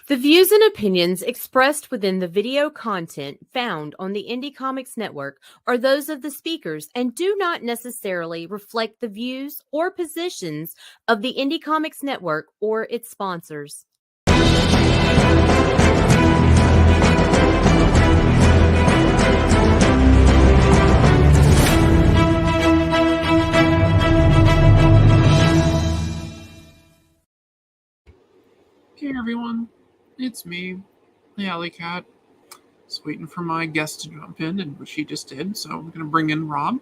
The views and opinions expressed within the video content found on the Indie Comics Network are those of the speakers and do not necessarily reflect the views or positions of the Indie Comics Network or its sponsors. Hey everyone, it's me, the Alikat. Just waiting for my guest to jump in, and which he just did, so I'm going to bring in Rob.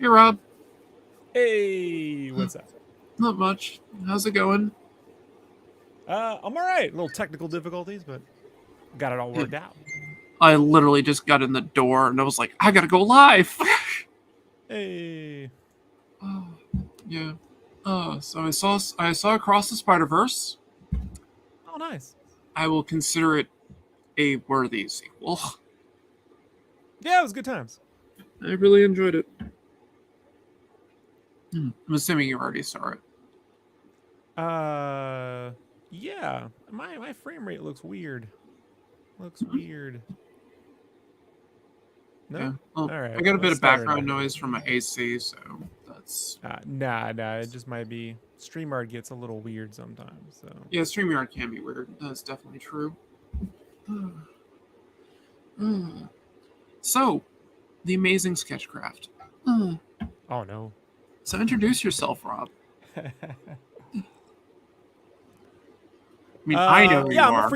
Hey Rob. Hey, what's up? Not much. How's it going? I'm all right. A little technical difficulties, but got it all worked out. I literally just got in the door, and I was like, I gotta go live! Hey. Yeah. So I saw Across the Spider-Verse. Oh, nice. I will consider it a worthy sequel. Yeah, it was good times. I really enjoyed it. I'm assuming you already saw it. Yeah. My frame rate looks weird. Looks weird. No? Yeah. Well, all right. I got a bit of background noise from my AC, so that's... Nah. It just might be... StreamYard gets a little weird sometimes, so... Yeah, StreamYard can be weird. That's definitely true. So, the Amazing Sketchcraft. Oh, no. So introduce yourself, Rob. I mean, I know who you are.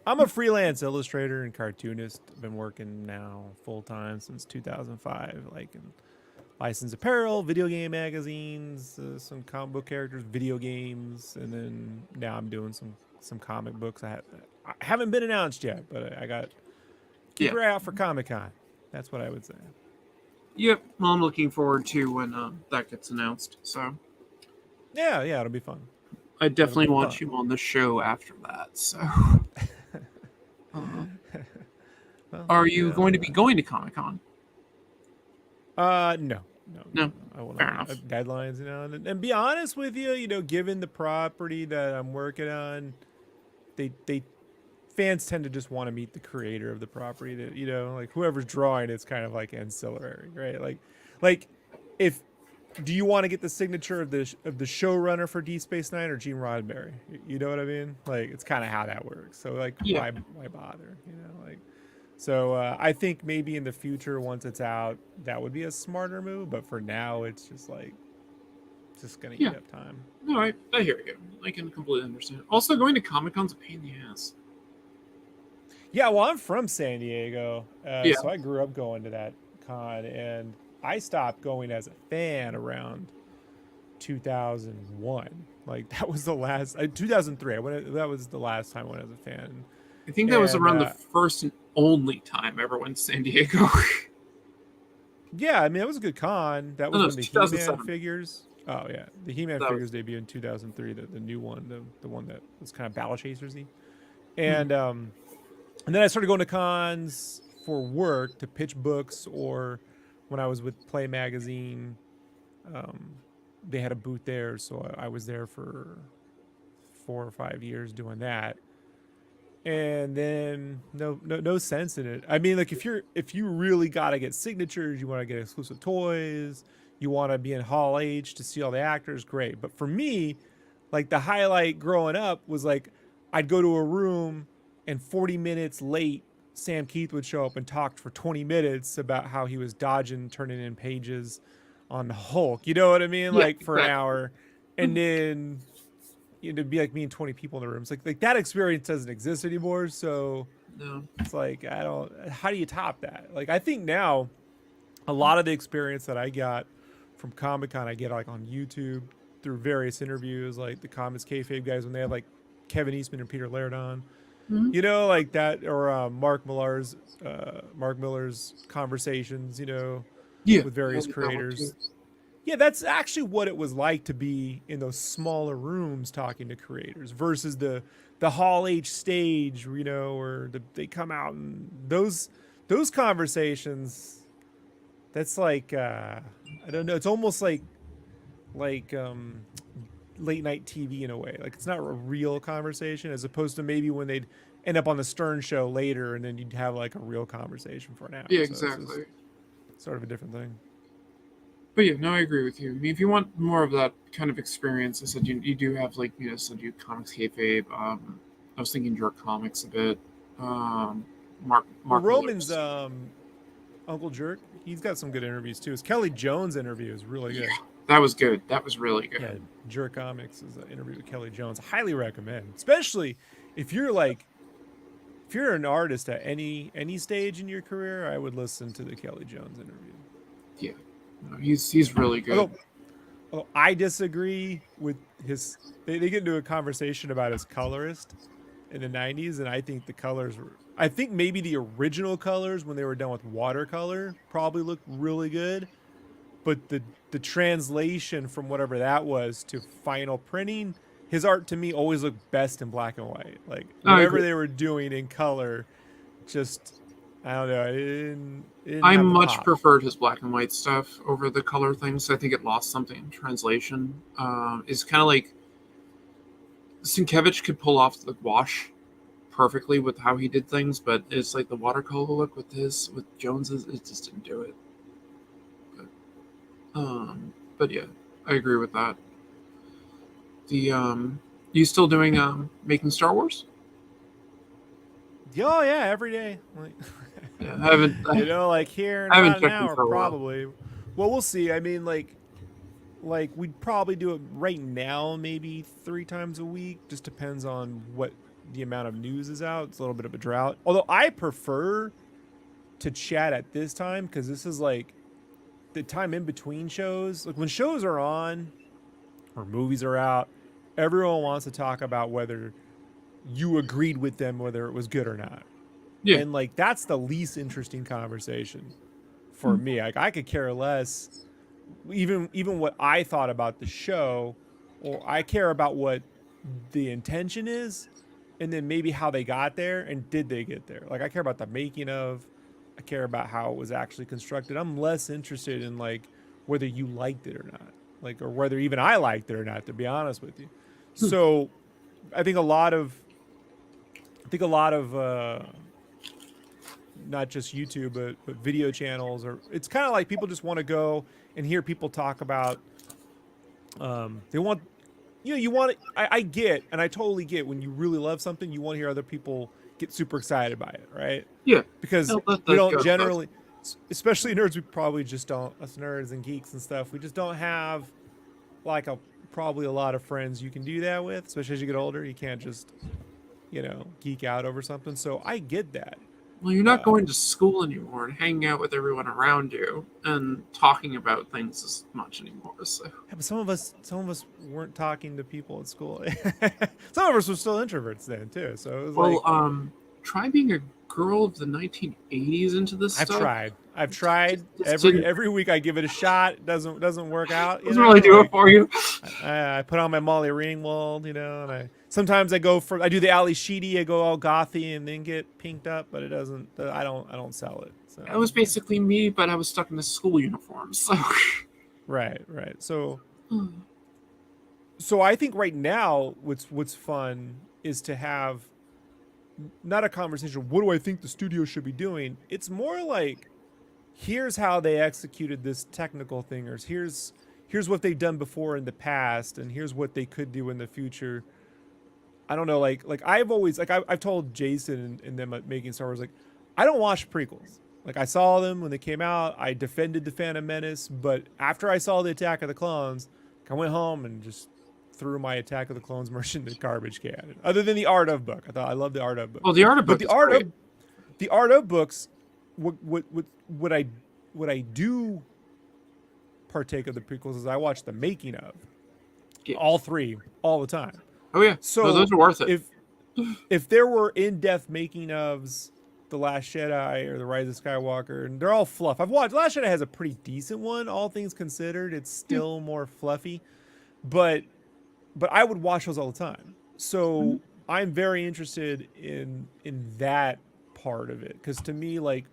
I'm a freelance illustrator and cartoonist. I've been working now full-time since 2005, like in licensed apparel, video game magazines, some comic book characters, video games, and then now I'm doing some comic books. I haven't been announced yet, but I got keep your eye out for Comic-Con. That's what I would say. Yep, well, I'm looking forward to when that gets announced. So yeah, it'll be fun. I definitely want you on the show after that. So, well, are you going to be going to Comic-Con? No. I will not. Deadlines, and be honest with you, given the property that I'm working on, they fans tend to just want to meet the creator of the property. That like whoever's drawing, it's kind of like ancillary, right? Like if. Do you want to get the signature of the showrunner for Deep Space Nine or Gene Roddenberry? You know what I mean? Like it's kind of how that works. So like, why bother? So I think maybe in the future, once it's out, that would be a smarter move. But for now, it's just like, just gonna eat up time. All right, I hear you. I can completely understand. Also, going to Comic-Con's a pain in the ass. Yeah, well, I'm from San Diego, so I grew up going to that con, and I stopped going as a fan around 2001. Like that was the last 2003. That was the last time I went as a fan. I think that was around the first and only time I ever went to San Diego. Yeah, I mean, it was a good con. That was when the He-Man figures. Oh yeah, the He-Man figures debuted in 2003. The new one, the one that was kind of Battle Chasers-y. And and then I started going to cons for work to pitch books, or when I was with Play Magazine, they had a booth there, so I was there for 4 or 5 years doing that. And then no sense in it. I mean, like if you really gotta get signatures, you want to get exclusive toys, you want to be in Hall H to see all the actors, great. But for me, like the highlight growing up was like I'd go to a room and 40 minutes late, Sam Keith would show up and talk for 20 minutes about how he was dodging, turning in pages on the Hulk. You know what I mean? Like for an hour. And then it'd be like me and 20 people in the room. It's like that experience doesn't exist anymore. So it's like, how do you top that? Like, I think now a lot of the experience that I got from Comic-Con, I get like on YouTube through various interviews, like the Comics Kayfabe guys, when they have like Kevin Eastman and Peter Laird on. Like that, or Mark Millar's conversations, with various creators. Yeah, that's actually what it was like to be in those smaller rooms talking to creators versus the Hall H stage, where they come out and those conversations. That's like I don't know. It's almost like late night TV in a way. Like it's not a real conversation, as opposed to maybe when they'd end up on the Stern show later, and then you'd have like a real conversation for an hour. Yeah, so exactly. It's sort of a different thing. But yeah, no, I agree with you. I mean, if you want more of that kind of experience, I said you do have, like, you know, said you comics kayfabe. I was thinking York Comics a bit. Mark Roman's Uncle Jerk, he's got some good interviews too. His Kelly Jones interview is really good. Yeah, that was good. That was really good. Yeah, Jerk Comics is an interview with Kelly Jones. I highly recommend, especially if you're an artist at any stage in your career. I would listen to the Kelly Jones interview. Yeah, no, he's really good. Although I disagree with his. They get into a conversation about his colorist in the 90s, and I think the colors were. I think maybe the original colors when they were done with watercolor probably looked really good, but the translation from whatever that was to final printing, his art to me always looked best in black and white. Like whatever they were doing in color, just I don't know. It didn't I much preferred his black and white stuff over the color things. I think it lost something in translation. It's kind of like Sienkiewicz could pull off the wash perfectly with how he did things, but it's like the watercolor look with Jones's, it just didn't do it. But yeah, I agree with that. You still doing making Star Wars? Oh yeah, every day. Like, yeah, I haven't. Like here in about an hour probably. Well, we'll see. I mean, like we'd probably do it right now, maybe 3 times a week. Just depends on what the amount of news is out. It's a little bit of a drought. Although I prefer to chat at this time, because this is like the time in between shows. Like when shows are on or movies are out, everyone wants to talk about whether you agreed with them, whether it was good or not. Yeah. And like that's the least interesting conversation for me. Like I could care less even what I thought about the show, or I care about what the intention is, and then maybe how they got there and did they get there. Like I care about the making of, I care about how it was actually constructed. I'm less interested in like whether you liked it or not, like, or whether even I liked it or not, to be honest with you. So I think a lot of not just YouTube, but video channels, or it's kind of like people just want to go and hear people talk about. They want, you want. I get, and I totally get, when you really love something, you want to hear other people get super excited by it, right? Yeah. Because we don't generally, especially nerds, we probably just don't. Us nerds and geeks and stuff, we just don't have like probably a lot of friends you can do that with, especially as you get older. You can't just geek out over something. So I get that. Well, you're not going to school anymore and hanging out with everyone around you and talking about things as much anymore. So yeah, but some of us weren't talking to people at school. Some of us were still introverts then too. So it was try being a girl of the 1980s into this stuff. I've tried. Every week I give it a shot. It doesn't work out. Doesn't really do it for you. I put on my Molly Ringwald, and sometimes I do the Ali Sheedy. I go all gothy and then get pinked up, but it doesn't. I don't sell it. So. That was basically me, but I was stuck in the school uniform. So right. So I think right now what's fun is to have not a conversation. What do I think the studio should be doing? It's more like, here's how they executed this technical thing, or here's what they've done before in the past, and here's what they could do in the future. I don't know, like I've always, like I've told Jason and them at Making Star Wars, like I don't watch prequels. Like I saw them when they came out. I defended the Phantom Menace, but after I saw the Attack of the Clones, I went home and just threw my Attack of the Clones merch in the garbage can. Other than the Art of book, I love the Art of book. Well, the Art of book, the Art of books. What I do partake of the prequels is I watch the making of all 3 all the time. Oh yeah, so those are worth it. If there were in-depth making ofs, The Last Jedi or The Rise of Skywalker, and they're all fluff. I've watched. Last Jedi has a pretty decent one, all things considered. It's still more fluffy, but I would watch those all the time. So I'm very interested in that part of it, because to me, like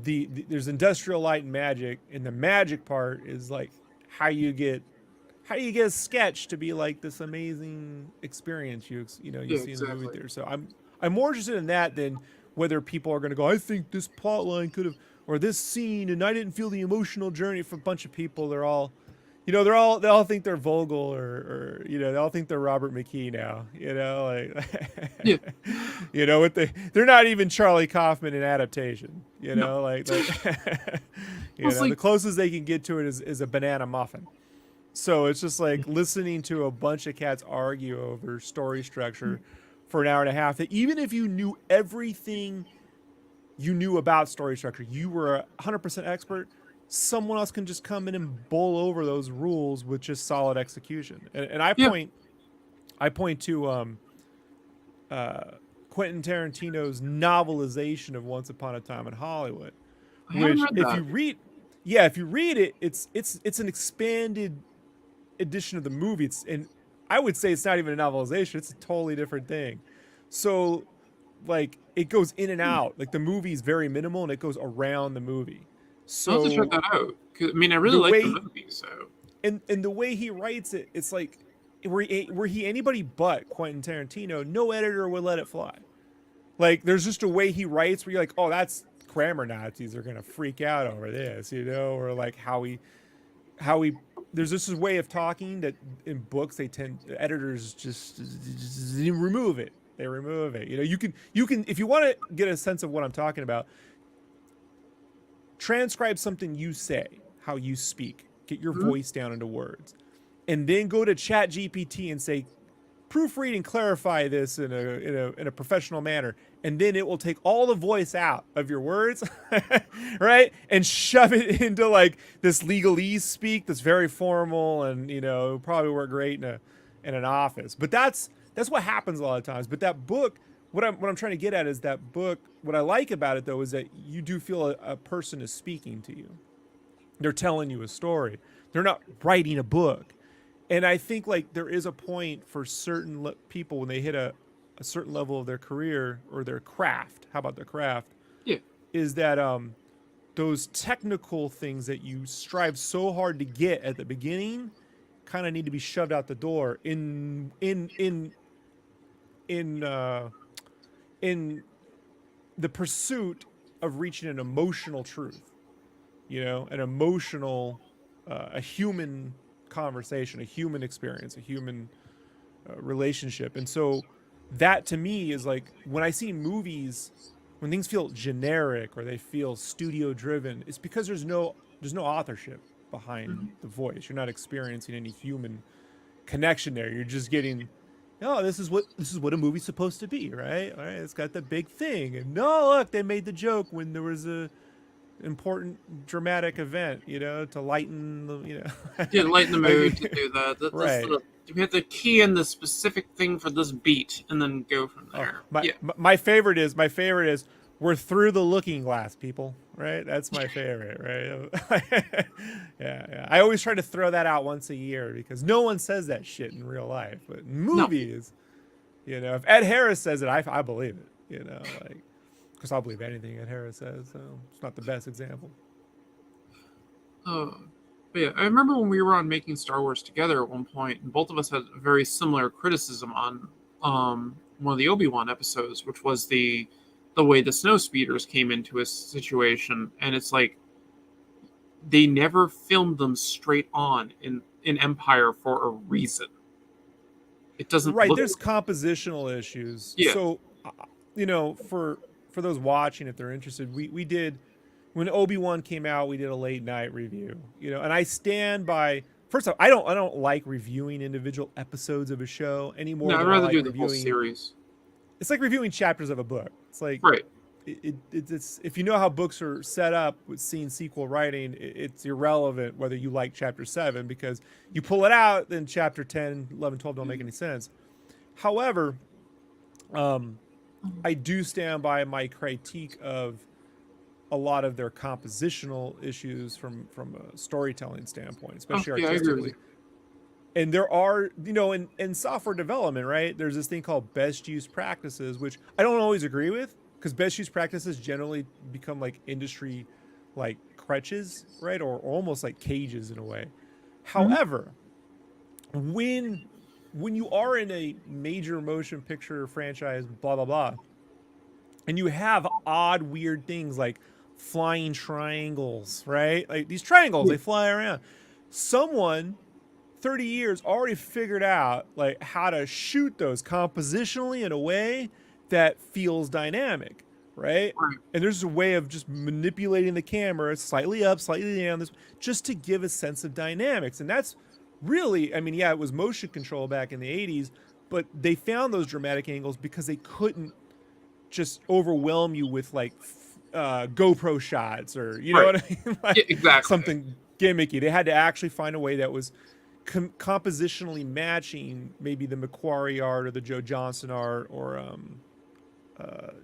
there's industrial light and magic, and the magic part is like how you how do you get a sketch to be like this amazing experience you see in the movie theater? So I'm more interested in that than whether people are going to go, I think this plot line could have, or this scene, and I didn't feel the emotional journey. For a bunch of people, they're all, they all think they're Vogel or they all think they're Robert McKee now, Yeah. they're not even Charlie Kaufman in Adaptation, the closest they can get to it is a banana muffin. So it's just like listening to a bunch of cats argue over story structure for an hour and a half, that even if you knew everything you knew about story structure, you were 100% expert, someone else can just come in and bowl over those rules with just solid execution. And I point to Quentin Tarantino's novelization of Once Upon a Time in Hollywood, which if you read it, it's an expanded edition of the movie. And I would say it's not even a novelization, it's a totally different thing. So like it goes in and out. Like the movie is very minimal and it goes around the movie. So I'll have to check that out. I mean, I really like the movie. So and the way he writes it, it's like were he anybody but Quentin Tarantino, no editor would let it fly. Like there's just a way he writes where you're like, oh, that's grammar Nazis are gonna freak out over this, or like how he there's this way of talking that in books editors just remove it. They remove it. You can if you want to get a sense of what I'm talking about, transcribe something you say, how you speak, get your voice down into words, and then go to ChatGPT and say, proofread and clarify this in a professional manner, and then it will take all the voice out of your words, right, and shove it into like this legalese speak that's very formal and probably work great in an office. But that's what happens a lot of times. But that book, what I'm trying to get at is that book. What I like about it though is that you do feel a person is speaking to you. They're telling you a story. They're not writing a book. And I think like there is a point for certain people when they hit a certain level of their career or their craft. How about their craft? Yeah. Is that those technical things that you strive so hard to get at the beginning kind of need to be shoved out the door in the pursuit of reaching an emotional truth, an emotional, a human conversation, a human experience, a human relationship. And so that to me is like when I see movies, when things feel generic or they feel studio driven, it's because there's no authorship behind the voice. You're not experiencing any human connection there. You're just getting, oh, this is what a movie's supposed to be, right? All right, it's got the big thing, and no, look, they made the joke when there was a important dramatic event, to lighten the, lighten the mood to do that. Right. You have to key in the specific thing for this beat and then go from there. My favorite is we're through the looking glass, people. Right? That's my favorite, right? Yeah. I always try to throw that out once a year because no one says that shit in real life. But in movies, if Ed Harris says it, I believe it. Because I'll believe anything Ed Harris says. So it's not the best example. But yeah, I remember when we were on Making Star Wars together at one point, and both of us had a very similar criticism on one of the Obi-Wan episodes, which was the way the snow speeders came into a situation. And it's like they never filmed them straight on in Empire for a reason. It doesn't there's compositional issues. Yeah. So for those watching, if they're interested, we did, when Obi-Wan came out, we did a late night review, and I stand by, first off, I don't like reviewing individual episodes of a show anymore. No, I'd rather do the whole series. It's like reviewing chapters of a book. It's like, right. It's if you know how books are set up with sequel writing, it's irrelevant whether you like chapter 7, because you pull it out, then chapter 10, 11, 12 don't make any sense. However, I do stand by my critique of a lot of their compositional issues from a storytelling standpoint, especially artistically. And there are, in software development, right, there's this thing called best use practices, which I don't always agree with, because best use practices generally become like industry like crutches, right, or almost like cages in a way. However, when you are in a major motion picture franchise, blah blah blah, and you have odd, weird things like flying triangles, right? Like these triangles, they fly around. Someone 30 years already figured out like how to shoot those compositionally in a way that feels dynamic, right? And there's a way of just manipulating the camera slightly up, slightly down, this just to give a sense of dynamics. And that's really, I mean, yeah, it was motion control back in the 80s, but they found those dramatic angles because they couldn't just overwhelm you with like GoPro shots or you know what I mean, like exactly something gimmicky. They had to actually find a way that was compositionally matching maybe the Macquarie art or the Joe Johnston art or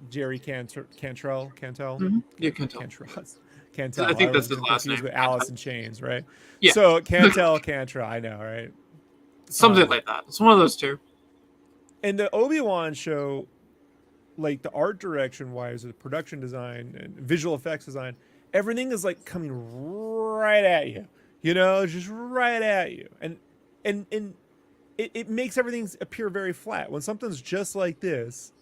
Jerry Cantrell. Mm-hmm. Yeah, Cantrell. Cantrell. I think that's his last name. With Alice in Chains, right? Yeah. So Cantrell, I know, right? Something like that. It's one of those two. And the Obi-Wan show, like the art direction wise, the production design and visual effects design, everything is like coming right at you, you know, just right at you. And it makes everything appear very flat. When something's just like this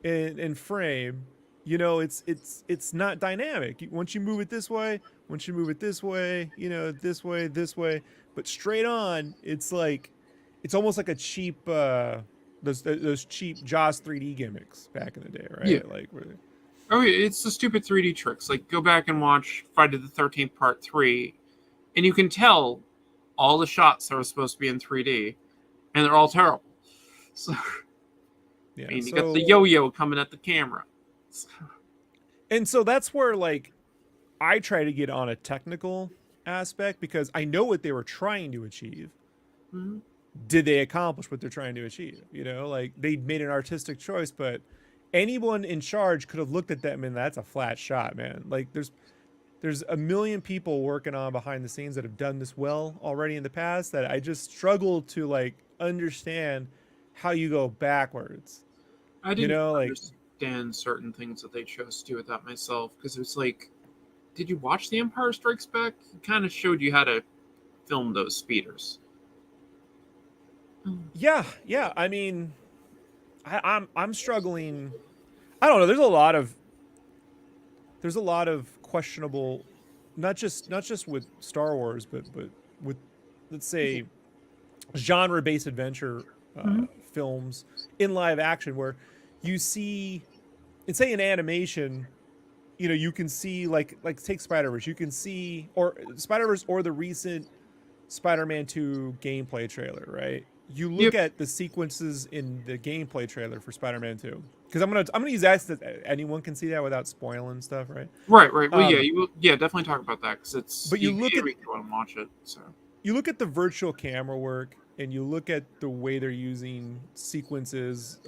in frame, you know, it's not dynamic. Once you move it this way, once you move it this way, you know, this way, but straight on, it's like, it's almost like a cheap, those cheap Jaws 3D gimmicks back in the day, right? Yeah. Like, oh yeah, it's the stupid 3D tricks. Like, go back and watch Friday the 13th Part 3, and you can tell all the shots that were supposed to be in 3D, and they're all terrible. So, yeah, I mean, you got the yo-yo coming at the camera. And so that's where, like, I try to get on a technical aspect because I know what they were trying to achieve. Mm-hmm. Did they accomplish what they're trying to achieve? You know, like they made an artistic choice, but anyone in charge could have looked at that and been, that's a flat shot, man. Like there's a million people working on behind the scenes that have done this well already in the past that I just struggle to like understand how you go backwards. I didn't understand certain things that they chose to do with that myself, because it was like, did you watch The Empire Strikes Back? It kind of showed you how to film those speeders. Yeah. I mean, I'm struggling. I don't know. There's a lot of questionable, not just with Star Wars, but with, let's say, genre-based adventure films in live action, where you see, and say in animation, you know, you can see like take Spider-Verse, you can see, or Spider-Verse or the recent Spider-Man 2 gameplay trailer, right? You look at the sequences in the gameplay trailer for Spider-Man 2, because I'm gonna use that so that anyone can see that without spoiling stuff, right? Right. Well, definitely talk about that, because it's. But you look at, you want to watch it, so you look at the virtual camera work, and you look at the way they're using sequences.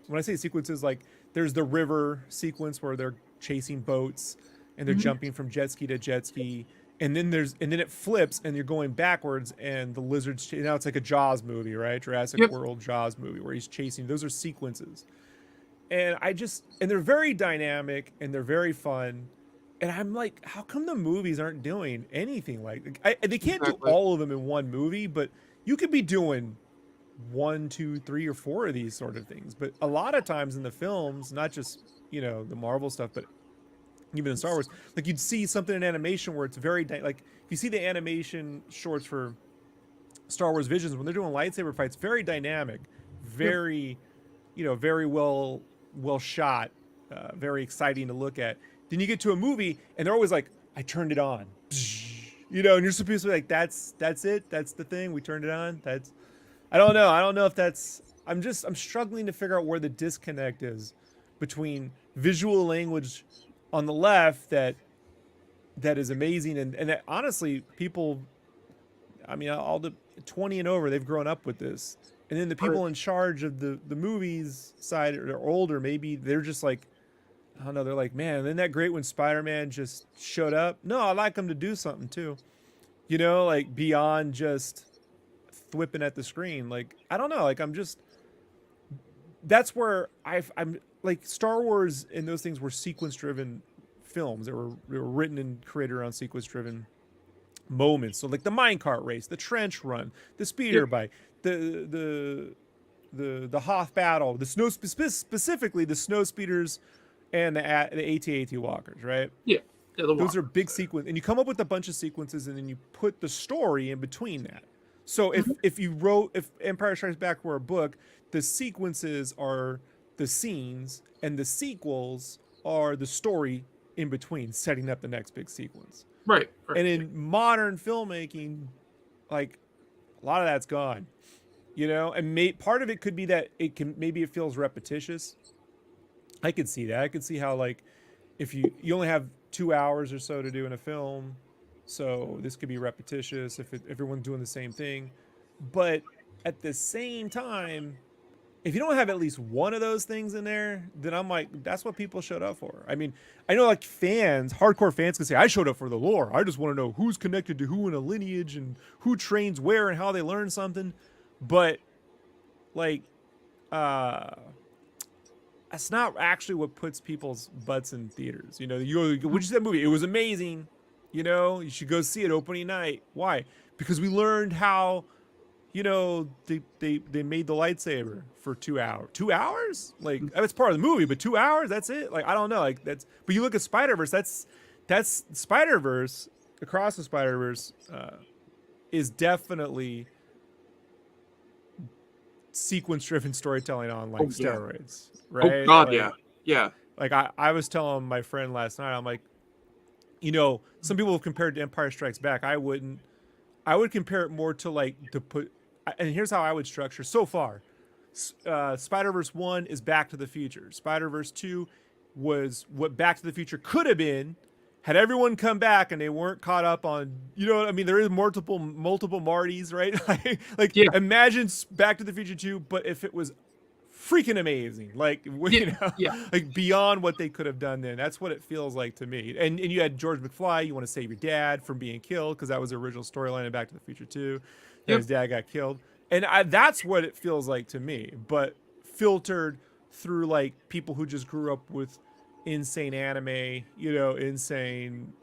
When I say sequences, like there's the river sequence where they're chasing boats and they're jumping from jet ski to jet ski. And then it flips and you're going backwards and the lizards, now it's like a Jaws movie, right? Jurassic World Jaws movie where he's chasing. Those are sequences. And they're very dynamic and they're very fun. And I'm like, how come the movies aren't doing anything like they can't do all of them in one movie, but you could be doing 1, 2, 3, or 4 of these sort of things. But a lot of times in the films, not just, you know, the Marvel stuff, but even in Star Wars, like you'd see something in animation where it's very like if you see the animation shorts for Star Wars Visions when they're doing lightsaber fights, very dynamic, very, you know, very well shot, very exciting to look at. Then you get to a movie and they're always like, I turned it on, you know, and you're supposed to be like, that's it, that's the thing, we turned it on. I don't know if that's. I'm struggling to figure out where the disconnect is between visual language on the left that is amazing and that, honestly, people, I mean, all the 20 and over, they've grown up with this, and then the people in charge of the movies side are older, maybe they're just like, I don't know, they're like, man, isn't that great when Spider-Man just showed up? No, I like him to do something too, you know, like beyond just whipping at the screen. Like, I don't know, like that's where I'm like, Star Wars and those things were sequence-driven films. They were written and created around sequence-driven moments. So like the minecart race, the trench run, the speeder bike, the Hoth battle, the snow specifically the snow speeders and the AT-AT walkers, right? Yeah. Those are big sequences, and you come up with a bunch of sequences, and then you put the story in between that. So if Empire Strikes Back were a book, the sequences are the scenes, and the sequels are the story in between, setting up the next big sequence. Right. And in modern filmmaking, like a lot of that's gone, and part of it could be that maybe it feels repetitious. I could see that. I could see how, like, if you only have 2 hours or so to do in a film, so this could be repetitious if everyone's doing the same thing. But at the same time, if you don't have at least one of those things in there, then I'm like, that's what people showed up for. I mean, I know like hardcore fans can say, I showed up for the lore. I just want to know who's connected to who in a lineage and who trains where and how they learn something. But like, that's not actually what puts people's butts in theaters. What'd you say that movie? It was amazing. You should go see it opening night. Why? Because we learned how, they made the lightsaber for 2 hours. 2 hours? Like, that's part of the movie, but 2 hours? That's it? Like, I don't know. Like, but you look at Spider-Verse, that's Spider-Verse, Across the Spider-Verse, is definitely sequence-driven storytelling on like steroids, right? Oh God, like, yeah. Like I was telling my friend last night, I'm like, some people have compared to Empire Strikes Back. I wouldn't. I would compare it more to like and here's how I would structure so far. Spider-Verse 1 is Back to the Future. Spider-Verse 2 was what Back to the Future could have been had everyone come back and they weren't caught up on, what I mean? There is multiple Martys, right? Imagine Back to the Future 2, but if it was freaking amazing, like, like beyond what they could have done then. That's what it feels like to me. And you had George McFly, you want to save your dad from being killed, because that was the original storyline in Back to the Future 2. His dad got killed. And that's what it feels like to me, but filtered through like people who just grew up with insane anime, insane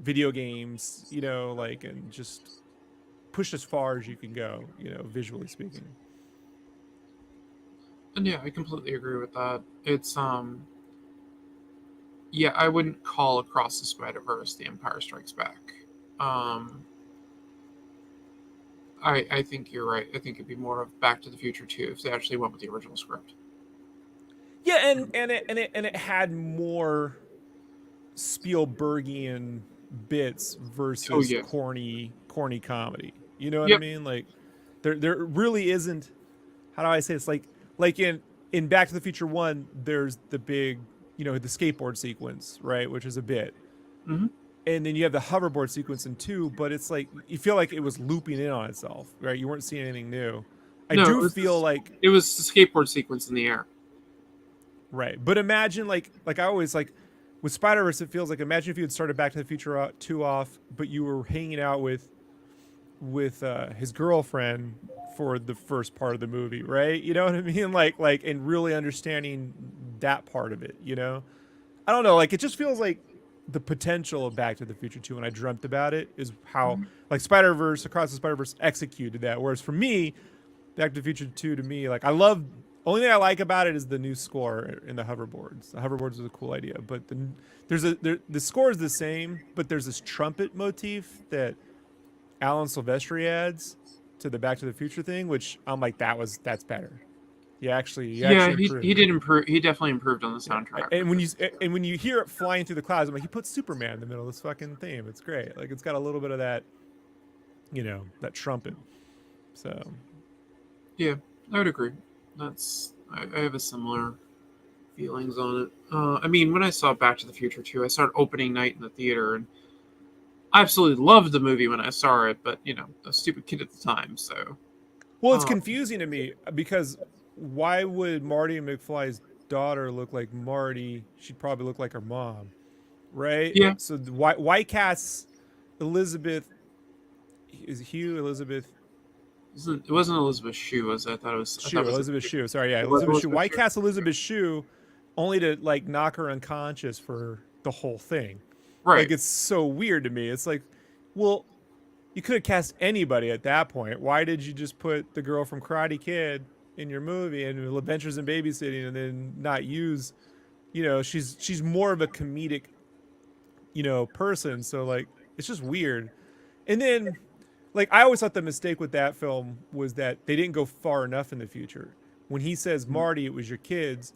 video games, like, and just pushed as far as you can go, visually speaking. And yeah, I completely agree with that. It's I wouldn't call Across the Spider-Verse The Empire Strikes Back. I think you're right. I think it'd be more of Back to the Future 2 if they actually went with the original script. Yeah, and it had more Spielbergian bits versus corny comedy. You know what I mean? Like, there really isn't. How do I say this? Like in Back to the Future 1, there's the big, the skateboard sequence, right, which is a bit. Mm-hmm. And then you have the hoverboard sequence in 2, but it's like you feel like it was looping in on itself, right? You weren't seeing anything new. I feel like it was the skateboard sequence in the air. Right. But imagine like I always like with Spider-Verse, it feels like, imagine if you had started Back to the Future 2 off, but you were hanging out with his girlfriend for the first part of the movie, right? You know what I mean? Like and really understanding that part of it, I don't know, like it just feels like the potential of Back to the Future 2 when I dreamt about it is how like Spider-Verse, Across the Spider-Verse executed that. Whereas for me, Back to the Future 2 to me, like only thing I like about it is the new score in the hoverboards. The hoverboards is a cool idea, but the score is the same, but there's this trumpet motif that Alan Silvestri adds to the Back to the Future thing, which I'm like, that's better. He did improve. He definitely improved on the soundtrack. And when you hear it flying through the clouds, I'm like, he put Superman in the middle of this fucking theme. It's great. Like, it's got a little bit of that, that trumpet. So, yeah, I would agree. I have a similar feelings on it. I mean, when I saw Back to the Future 2, I saw it opening night in the theater, and I absolutely loved the movie when I saw it, but, a stupid kid at the time, so. Well, it's confusing to me, because why would Marty McFly's daughter look like Marty? She'd probably look like her mom, right? Yeah. So why cast Elizabeth? Is Hugh Elizabeth? It wasn't Elizabeth Shue, was it? I thought it was Elizabeth Shue. Sorry, yeah, Elizabeth Shue. Why cast Elizabeth Shue only to like knock her unconscious for the whole thing? Right. Like, it's so weird to me. It's like, Well, you could have cast anybody at that point. Why did you just put the girl from Karate Kid in your movie and Adventures in Babysitting and then not use, she's more of a comedic, person. So like, it's just weird. And then, like, I always thought the mistake with that film was that they didn't go far enough in the future. When he says, Marty, it was your kids,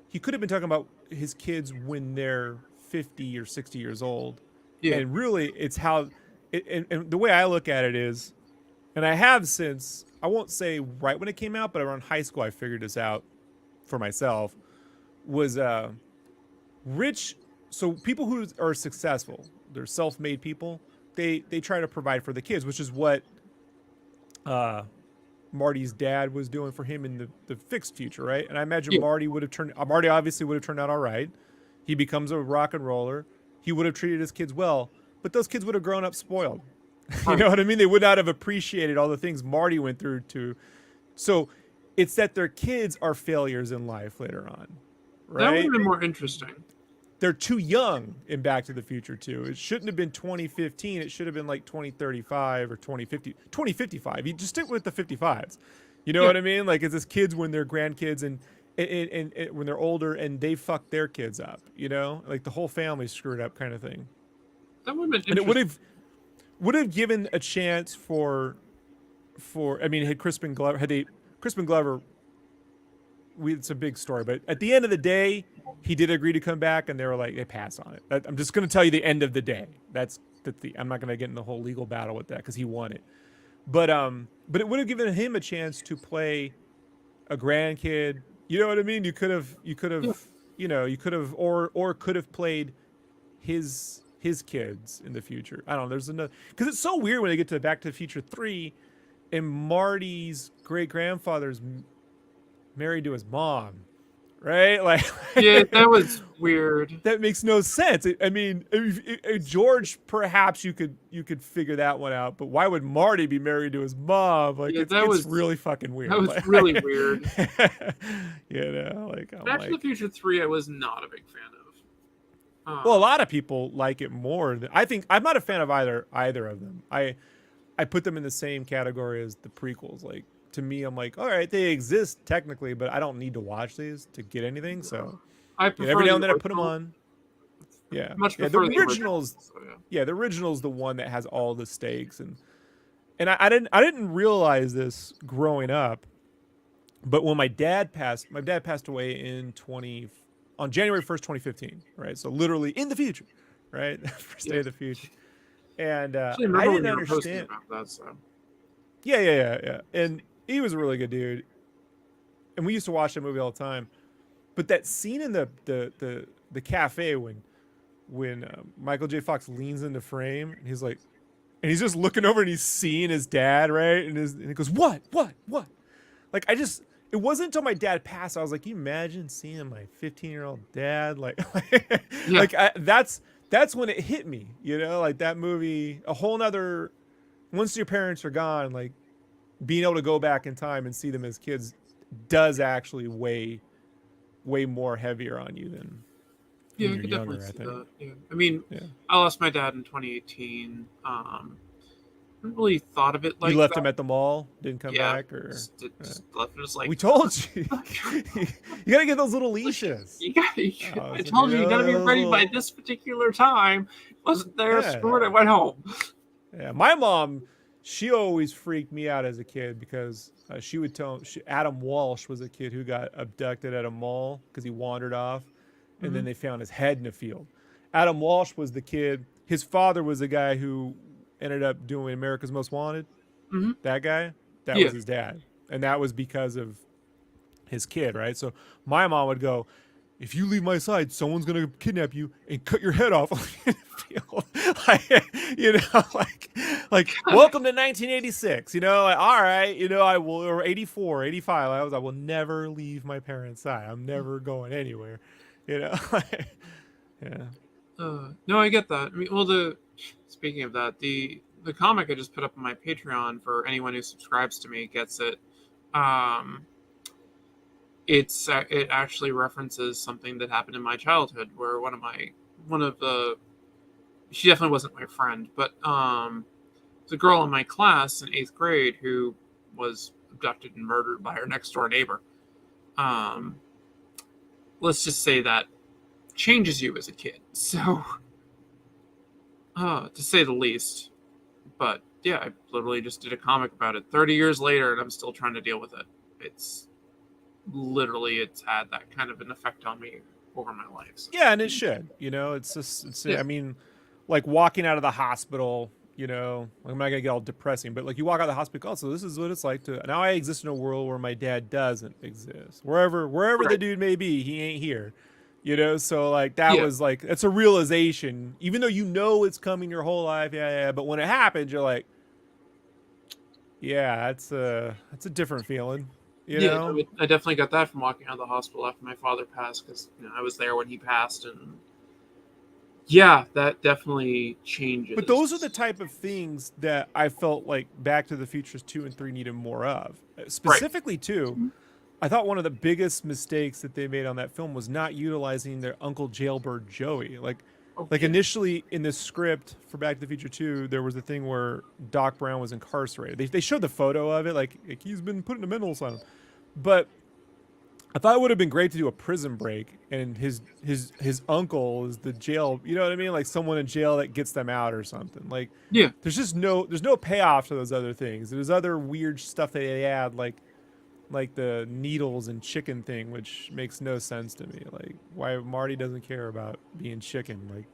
he could have been talking about his kids when they're 50 or 60 years old. Yeah. And really, it's how, and the way I look at it is, and I have since, I won't say right when it came out, but around high school, I figured this out for myself, was rich. So people who are successful, they're self-made people, they try to provide for the kids, which is what Marty's dad was doing for him in the fixed future, right? And I imagine Marty obviously would have turned out all right. He becomes a rock and roller. He would have treated his kids well, but those kids would have grown up spoiled. You know what I mean? They would not have appreciated all the things Marty went through so it's that their kids are failures in life later on, right? That would have been more interesting. They're too young in Back to the Future too. It shouldn't have been 2015. It should have been like 2035 or 2055. You just stick with the 55s. You know what I mean? Like, it's his kids when they're grandkids and when they're older and they fuck their kids up. Like the whole family's screwed up kind of thing. That would have been interesting. And it would have given a chance for I mean, had Crispin Glover it's a big story, but at the end of the day, he did agree to come back, and they pass on it. I'm just going to tell you the end of the day. I'm not going to get in the whole legal battle with that because he won it. But it would have given him a chance to play a grandkid. You know what I mean? You could have, or could have played his kids in the future. I don't know. There's another, because it's so weird when they get to Back to the Future 3, and Marty's great grandfather's married to his mom, right? Like, yeah, that was weird. That makes no sense. I mean, George, perhaps you could figure that one out, but why would Marty be married to his mom? Like, it's really fucking weird. That was really weird. Back to the Future 3, I was not a big fan of. Well, a lot of people like it more. I think I'm not a fan of either of them. I put them in the same category as the prequels. Like, to me, I'm like, all right, they exist technically, but I don't need to watch these to get anything. So I prefer every now and then I put them on. Yeah, much prefer the originals. The original's the one that has all the stakes, and I didn't realize this growing up, but when my dad passed away on January 1st, 2015, right? So literally in the future, right? First day of the future. And I didn't understand about that, so. Yeah. And he was a really good dude. And we used to watch that movie all the time. But that scene in the cafe when Michael J. Fox leans into frame and he's like, and he's just looking over and he's seeing his dad, right? And he goes, what? Like, it wasn't until my dad passed, I was like, can you imagine seeing my 15-year-old dad? That's when it hit me, like that movie, a whole nother, once your parents are gone, like being able to go back in time and see them as kids does actually weigh more heavier on you than when you're younger, I think. That. Yeah. I mean, I lost my dad in 2018. I haven't really thought of it like you left him at the mall, didn't come back, or just left him like, we told you. You gotta get those little leashes. I told you gotta be ready by this particular time. Wasn't there? Screw it, I went home. Yeah, my mom, she always freaked me out as a kid because she would tell Adam Walsh was a kid who got abducted at a mall because he wandered off, and then they found his head in a field. Adam Walsh was the kid. His father was the guy who ended up doing America's Most Wanted. That guy, that was his dad, and that was because of his kid, right? So my mom would go, if you leave my side, someone's gonna kidnap you and cut your head off in the field. like welcome to 1986. All right, I will, or 84, 85. I will never leave my parents' side. I'm never going anywhere. Yeah. No, I get that. I mean, speaking of that, the comic I just put up on my Patreon for anyone who subscribes to me gets it. It actually references something that happened in my childhood, where one of the she definitely wasn't my friend, but there's a girl in my class in 8th grade who was abducted and murdered by her next door neighbor. Let's just say that changes you as a kid. So, to say the least. But yeah, I literally just did a comic about it 30 years later, and I'm still trying to deal with it. It's had that kind of an effect on me over my life. So. Yeah, and it should. It's just, I mean, like walking out of the hospital. I'm not gonna get all depressing, but like you walk out of the hospital, so this is what it's like to. Now I exist in a world where my dad doesn't exist. Wherever right. The dude may be, he ain't here. So like that was like it's a realization, even though it's coming your whole life, but when it happens, you're like, yeah, it's a different feeling. You know? I definitely got that from walking out of the hospital after my father passed, because I was there when he passed, and yeah, that definitely changes. But those are the type of things that I felt like Back to the Futures 2 and 3 needed more of. Specifically, right. 2, I thought one of the biggest mistakes that they made on that film was not utilizing their Uncle Jailbird Joey. Like initially in the script for Back to the Future 2, there was a thing where Doc Brown was incarcerated. They showed the photo of it, like he's been put in a mental asylum. But I thought it would have been great to do a prison break, and his uncle is the jail. You know what I mean? Like someone in jail that gets them out or something. Like there's no payoff to those other things. There's other weird stuff that they add, like the needles and chicken thing, which makes no sense to me. Like why Marty doesn't care about being chicken. Like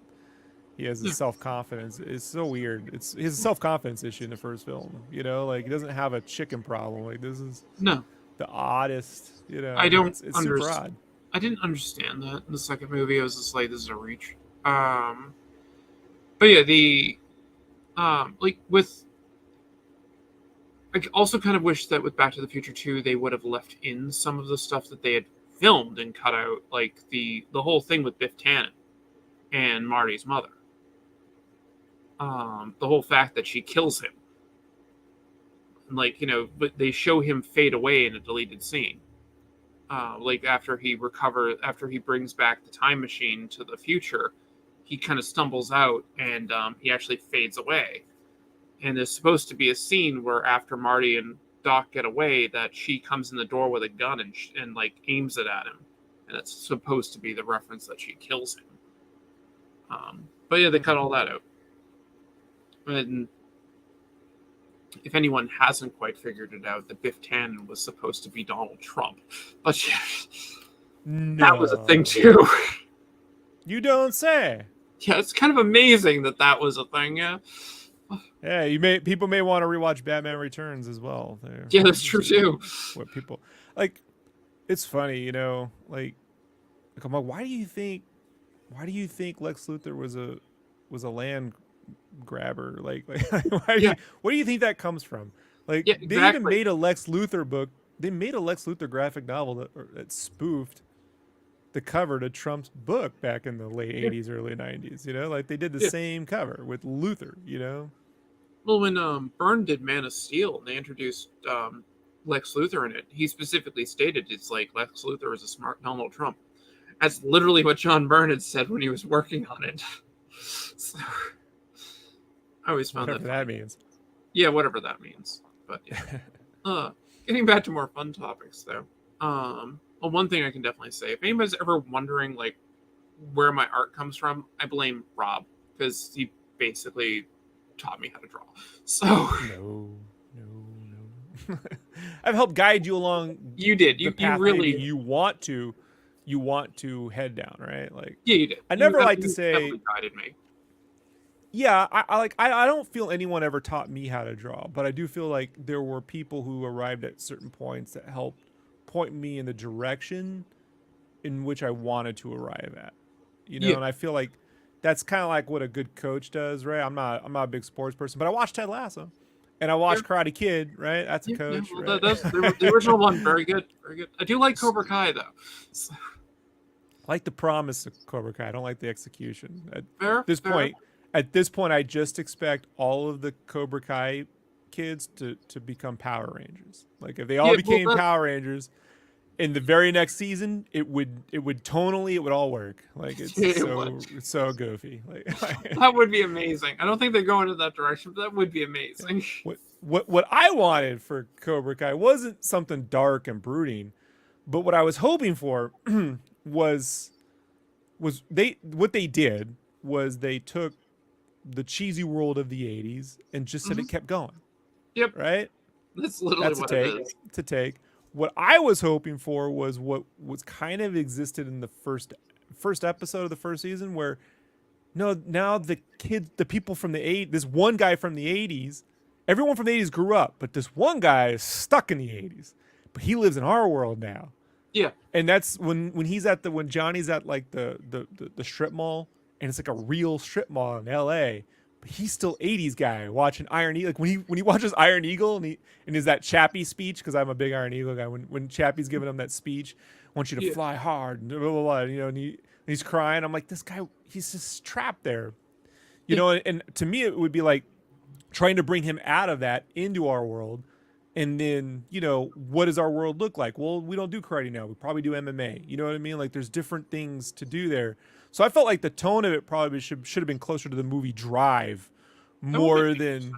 he has a self-confidence. It's so weird. He has a self-confidence issue in the first film. Like he doesn't have a chicken problem. Like this is the oddest. I don't it's super odd. I didn't understand that in the second movie. I was just like, this is a reach. But yeah, the like with. I also kind of wish that with Back to the Future 2, they would have left in some of the stuff that they had filmed and cut out, like the whole thing with Biff Tannen and Marty's mother. The whole fact that she kills him. Like, but they show him fade away in a deleted scene. Like after he brings back the time machine to the future, he kind of stumbles out and he actually fades away. And there's supposed to be a scene where after Marty and Doc get away, that she comes in the door with a gun and like aims it at him, and it's supposed to be the reference that she kills him. But yeah, they cut all that out. And if anyone hasn't quite figured it out, that Biff Tannen was supposed to be Donald Trump, but that was a thing too. You don't say. Yeah, it's kind of amazing that was a thing. Yeah. Yeah, people may want to rewatch Batman Returns as well. Yeah, that's true too. What people like, it's funny, like I'm like, why do you think Lex Luthor was a land grabber? Like what do you think that comes from? Like they even made a Lex Luthor book. They made a Lex Luthor graphic novel that spoofed the cover to Trump's book back in the late 80s, early 90s. Like they did the same cover with Luthor. Well, when Byrne did Man of Steel and they introduced Lex Luthor in it, he specifically stated it's like Lex Luthor is a smart Donald Trump. That's literally what John Byrne had said when he was working on it. So, I always found whatever that means. Yeah, whatever that means. But yeah. Getting back to more fun topics, though. Well, one thing I can definitely say, if anybody's ever wondering like where my art comes from, I blame Rob, because he basically taught me how to draw. So no. I've helped guide you along. You did. You really you want to head down, right? Like you did. I never like to say guided me. Yeah, I don't feel anyone ever taught me how to draw, but I do feel like there were people who arrived at certain points that helped point me in the direction in which I wanted to arrive at. And I feel like that's kind of like what a good coach does, right? I'm not a big sports person, but I watched Ted Lasso, and I watched Karate Kid, right? That's a coach. Yeah, well, right? That's the original one. Very good, very good. I do like Cobra Kai though. So. I like the promise of Cobra Kai. I don't like the execution. At this point, I just expect all of the Cobra Kai kids to become Power Rangers. Like if they all became Power Rangers, in the very next season, it would tonally, it would all work. Like it's so goofy. Like that would be amazing. I don't think they go into that direction, but that would be amazing. What I wanted for Cobra Kai wasn't something dark and brooding, but what I was hoping for was what they did was they took the cheesy world of the 80s and just said it kept going. Yep. Right? That's literally what it is. To take. What I was hoping for was what was kind of existed in the first episode of the first season, where now the people from this one guy from the 80s, everyone from the 80s grew up, but this one guy is stuck in the 80s, but he lives in our world now. Yeah. And that's when Johnny's at like the strip mall, and it's like a real strip mall in LA, but he's still 80s guy watching Iron Eagle. Like when he watches Iron Eagle and is that Chappie speech, because I'm a big Iron Eagle guy, when Chappie's giving him that speech, I want you to fly hard and blah, blah, blah, and he's crying. I'm like, this guy, he's just trapped there. You know, and to me it would be like trying to bring him out of that into our world. And then, what does our world look like? Well, we don't do karate now. We probably do MMA. You know what I mean? Like, there's different things to do there. So I felt like the tone of it probably should have been closer to the movie Drive, more than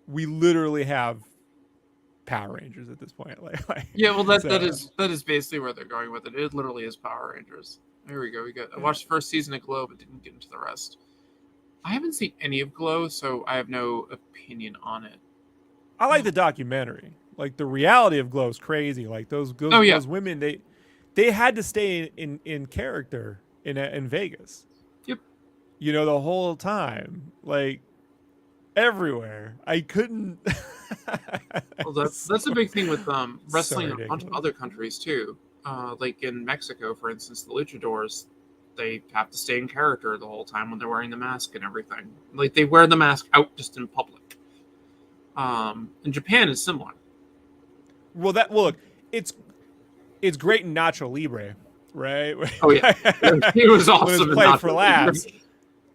we literally have Power Rangers at this point. Yeah, well, that is basically where they're going with it. It literally is Power Rangers. There we go. I watched the first season of Glow, but didn't get into the rest. I haven't seen any of Glow, so I have no opinion on it. I like the documentary. Like, the reality of Glow is crazy. Like, those women, they had to stay in character in Vegas. Yep. The whole time. Like, everywhere. I couldn't. Well, that's a big thing with wrestling in a bunch of other countries, too. Like in Mexico, for instance, the luchadors, they have to stay in character the whole time when they're wearing the mask and everything. Like, they wear the mask out just in public. In Japan is similar. Well, it's great in Nacho Libre, right? Oh yeah, he was awesome. When it's for laughs.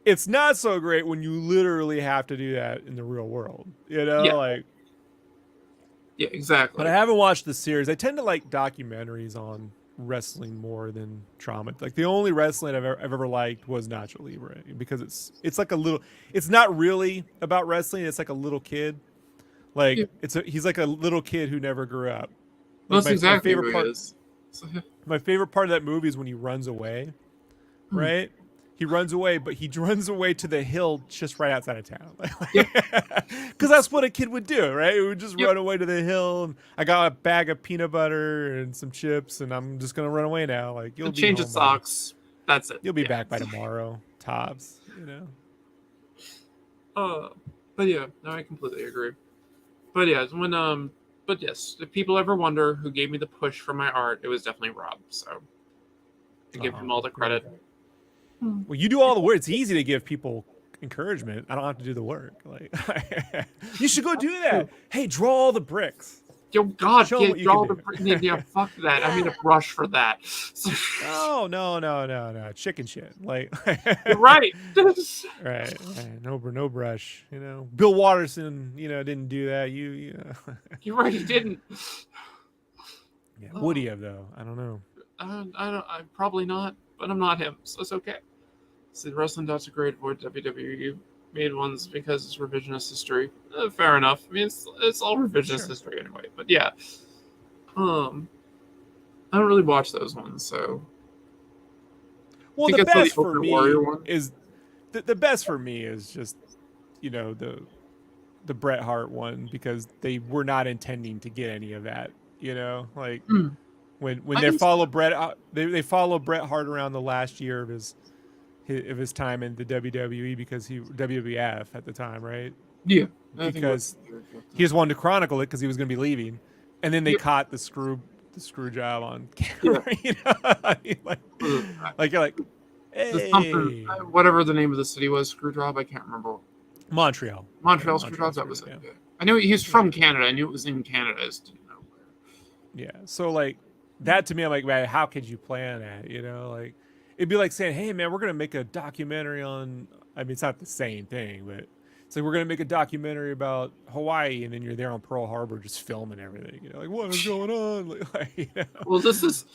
It's not so great when you literally have to do that in the real world. Yeah, exactly. But I haven't watched the series. I tend to like documentaries on wrestling more than trauma. Like, the only wrestling I've ever liked was Nacho Libre, because it's like it's not really about wrestling. It's like a little kid. Like, he's like a little kid who never grew up. Like, that's exactly who he is. My favorite part of that movie is when he runs away, right? He runs away, but he runs away to the hill just right outside of town. Because that's what a kid would do, right? He would just run away to the hill. And I got a bag of peanut butter and some chips, and I'm just going to run away now. Like, you'll change of socks. That's it. You'll be back by tomorrow. Tops, But yeah, no, I completely agree. But yeah, but yes, if people ever wonder who gave me the push for my art, it was definitely Rob. So I give him all the credit. Well, you do all the work. It's easy to give people encouragement. I don't have to do the work. Like, you should go do that. Hey, draw all the bricks. Yo, God, draw the bricks. Yeah, fuck that. I need a brush for that. No. Chicken shit. Like, you're right. right. No brush. Bill Watterson, didn't do that. You're right. He didn't. Yeah, would he have though? I don't know. I'm probably not, but I'm not him, so it's okay. So wrestling dots are great. Avoid WWE made ones because it's revisionist history. Fair enough. I mean, it's all revisionist history anyway. But yeah, I don't really watch those ones. So, well, the best for me is the best for me is just the Bret Hart one, because they were not intending to get any of that. Like. When they follow Bret, they follow Bret Hart around the last year of his time in the WWE, because he WWF at the time, right? Yeah, because he just wanted to chronicle it because he was going to be leaving, and then they caught the screw job on camera. Like you're like, hey, whatever the name of the city was, Screwjob. I can't remember. Montreal Screwjob. That was it. Yeah. I knew he was from Canada. I knew it was in Canada. I just didn't know where. Yeah, so like. That to me, I'm like, man, how could you plan that? Like, it'd be like saying, hey, man, we're going to make a documentary on, I mean, it's not the same thing, but It's like we're gonna make a documentary about Hawaii, and then you're there on Pearl Harbor just filming everything. Like what is going on? Well, this is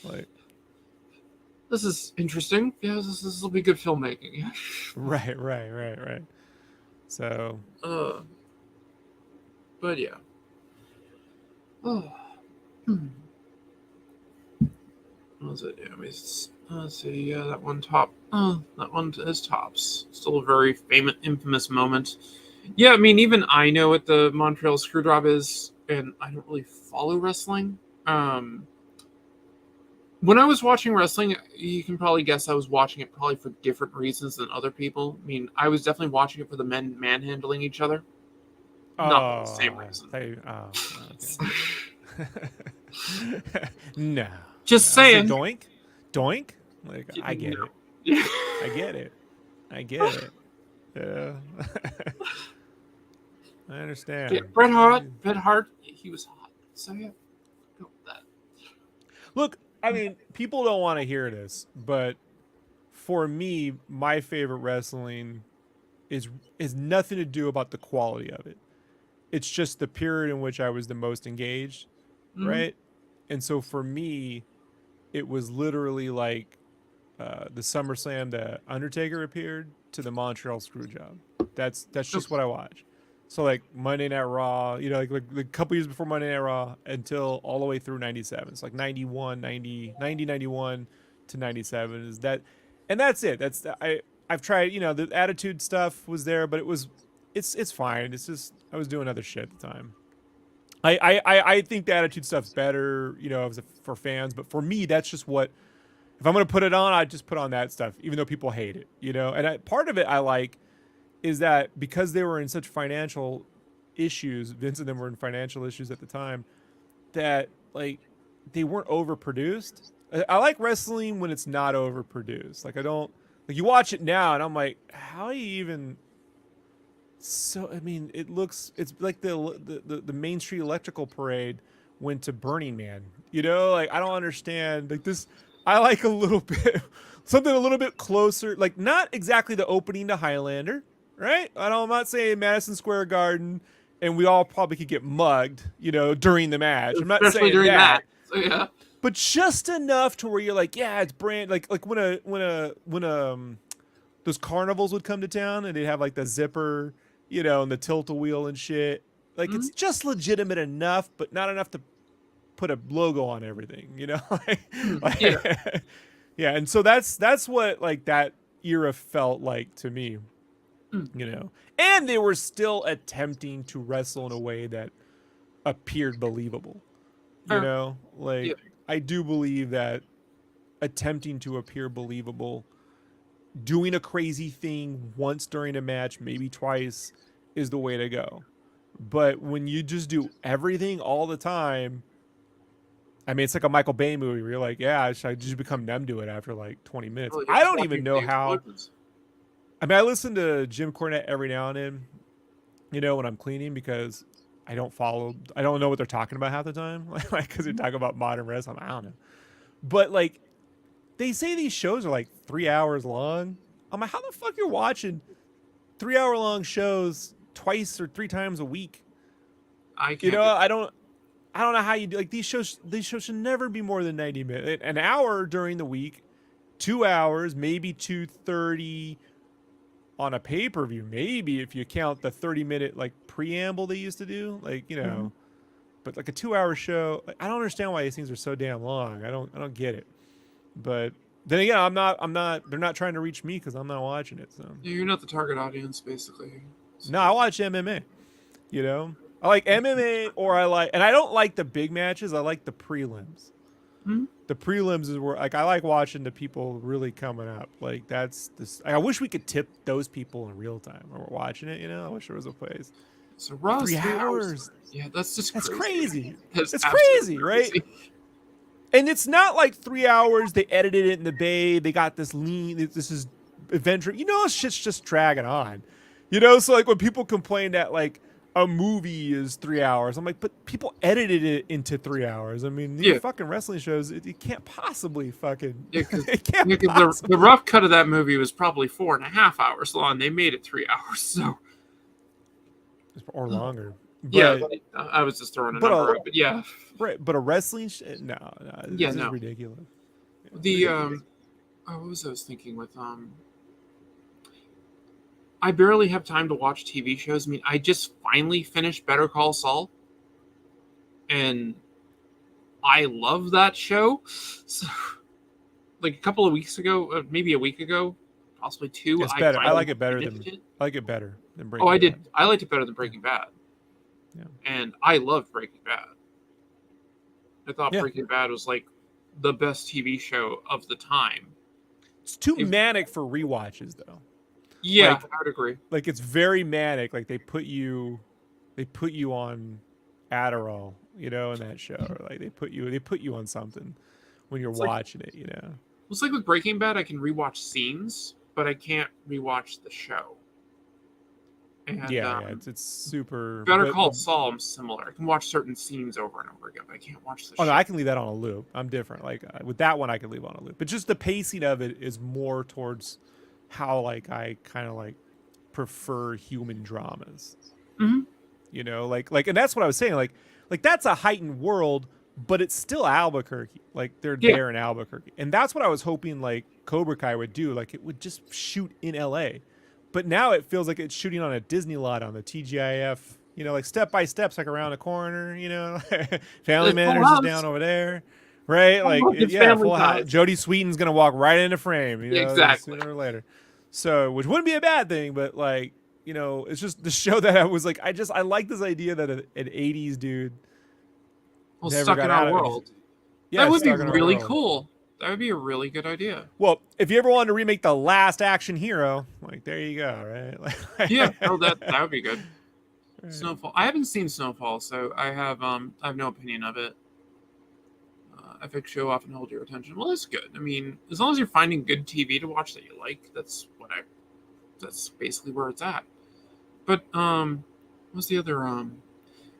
interesting. Yeah, this will be good filmmaking. Yeah. Right. So. But yeah. Oh. What was it? Yeah, let's see. Yeah, that one top. That one is tops. Still a very famous, infamous moment. Yeah, I mean, even I know what the Montreal Screwjob is, and I don't really follow wrestling. When I was watching wrestling, you can probably guess I was watching it probably for different reasons than other people. I mean, I was definitely watching it for the men manhandling each other. Not for the same reason. Okay. No. Just saying. Doink. Like I get it. I get it. Yeah. I understand. Yeah, Bret Hart, he was hot. So yeah, go with that. Look, I mean, people don't want to hear this, but for me, my favorite wrestling is nothing to do about the quality of it. It's just the period in which I was the most engaged, right? And so for me, it was literally like the SummerSlam that Undertaker appeared to the Montreal Screwjob. That's just what I watch. So like Monday Night Raw, like a couple years before Monday Night Raw until all the way through 97. It's like 91 to 97 is that, and that's it. I've tried, the Attitude stuff was there, but it's fine. It's just I was doing other shit at the time. I think the Attitude stuff's better, for fans, but for me that's just what, if I'm gonna put it on, I just put on that stuff, even though people hate it, And part of it I like is that because they were in such financial issues, Vince and them were in financial issues at the time, that like they weren't overproduced. I like wrestling when it's not overproduced. Like I don't like you watch it now and I'm like, how are you even? So I mean, it's like the Main Street Electrical Parade went to Burning Man. Like I don't understand. Like this, I like a little bit something a little bit closer. Like not exactly the opening to Highlander. Right? I'm not saying Madison Square Garden, and we all probably could get mugged, during the match. I'm not Especially saying during that. So, yeah. But just enough to where you're like, yeah, it's brand like when those carnivals would come to town and they'd have like the zipper, and the tilt-a-wheel and shit. Like it's just legitimate enough, but not enough to put a logo on everything, yeah. Yeah, and so that's what like that era felt like to me. And they were still attempting to wrestle in a way that appeared believable. I do believe that attempting to appear believable, doing a crazy thing once during a match, maybe twice, is the way to go. But when you just do everything all the time, I mean, it's like a Michael Bay movie where you're like, yeah, I just become numb to it after like 20 minutes. Well, I don't even know how. I mean, I listen to Jim Cornette every now and then, when I'm cleaning because I don't know what they're talking about half the time. Like, because they're talking about modern wrestling. I don't know. But, like, they say these shows are like 3 hours long. I'm like, how the fuck you're watching 3 hour long shows twice or three times a week? I can't. I don't know how you do. Like, these shows should never be more than 90 minutes. An hour during the week, 2 hours, maybe 2:30 on a pay-per-view, maybe if you count the 30-minute like preamble they used to do, like but like a 2 hour show, I don't understand why these things are so damn long. I don't get it. But then again, they're not trying to reach me because I'm not watching it. So you're not the target audience, basically. So. No, I watch MMA. I like MMA, and I don't like the big matches. I like the prelims. The prelims is where like I like watching the people really coming up. Like that's this. I wish we could tip those people in real time when we're watching it. I wish there was a place. So Raw 3 hours. Yeah, that's crazy. That's crazy, right? And it's not like 3 hours. They edited it in the bay. They got this lean. This is adventure. Shit's just dragging on. So like when people complain that like a movie is 3 hours, I'm like, but people edited it into 3 hours. I mean, these fucking wrestling shows, it can't possibly fucking. Yeah, because the rough cut of that movie was probably 4.5 hours long. They made it 3 hours, so. or longer. But, yeah, I was just throwing a number out, but yeah. Right, but a wrestling no, this is ridiculous. Yeah. What was I thinking with I barely have time to watch TV shows. I mean, I just finally finished Better Call Saul, and I love that show. So, like a couple of weeks ago, maybe a week ago, possibly 2. It's better. I like it better than Breaking Bad. I did. I liked it better than Breaking Bad. Yeah. And I loved Breaking Bad. I thought Breaking Bad was like the best TV show of the time. It's too manic for rewatches, though. Yeah, I would agree. Like it's very manic. Like they put you on Adderall, in that show. Or like they put you on something when you're watching it. It's like with Breaking Bad, I can rewatch scenes, but I can't rewatch the show. And, it's super. Better Call Saul, I'm similar. I can watch certain scenes over and over again, but I can't watch the show. No, I can leave that on a loop. I'm different. Like with that one, I can leave on a loop. But just the pacing of it is more towards how I kind of prefer human dramas. Mm-hmm. And that's what I was saying. Like that's a heightened world, but it's still Albuquerque. Like they're there in Albuquerque, and that's what I was hoping Cobra Kai would do. Like it would just shoot in L.A. But now it feels like it's shooting on a Disney lot on the TGIF, step by steps, around a corner, Family Matters is down over there, right? Full house. Jodie Sweetin's going to walk right into frame, exactly. Sooner or later. So, which wouldn't be a bad thing, but it's just the show that I was I like this idea that an 80s dude stuck in our world. Yeah, that would be really cool. That would be a really good idea. Well, if you ever wanted to remake The Last Action Hero, there you go, right? Yeah, that would be good. Right. Snowfall. I haven't seen Snowfall, so I have no opinion of it. Epic show often hold your attention. Well, that's good. I mean, as long as you're finding good TV to watch that you like, that's basically where it's at. But what's the other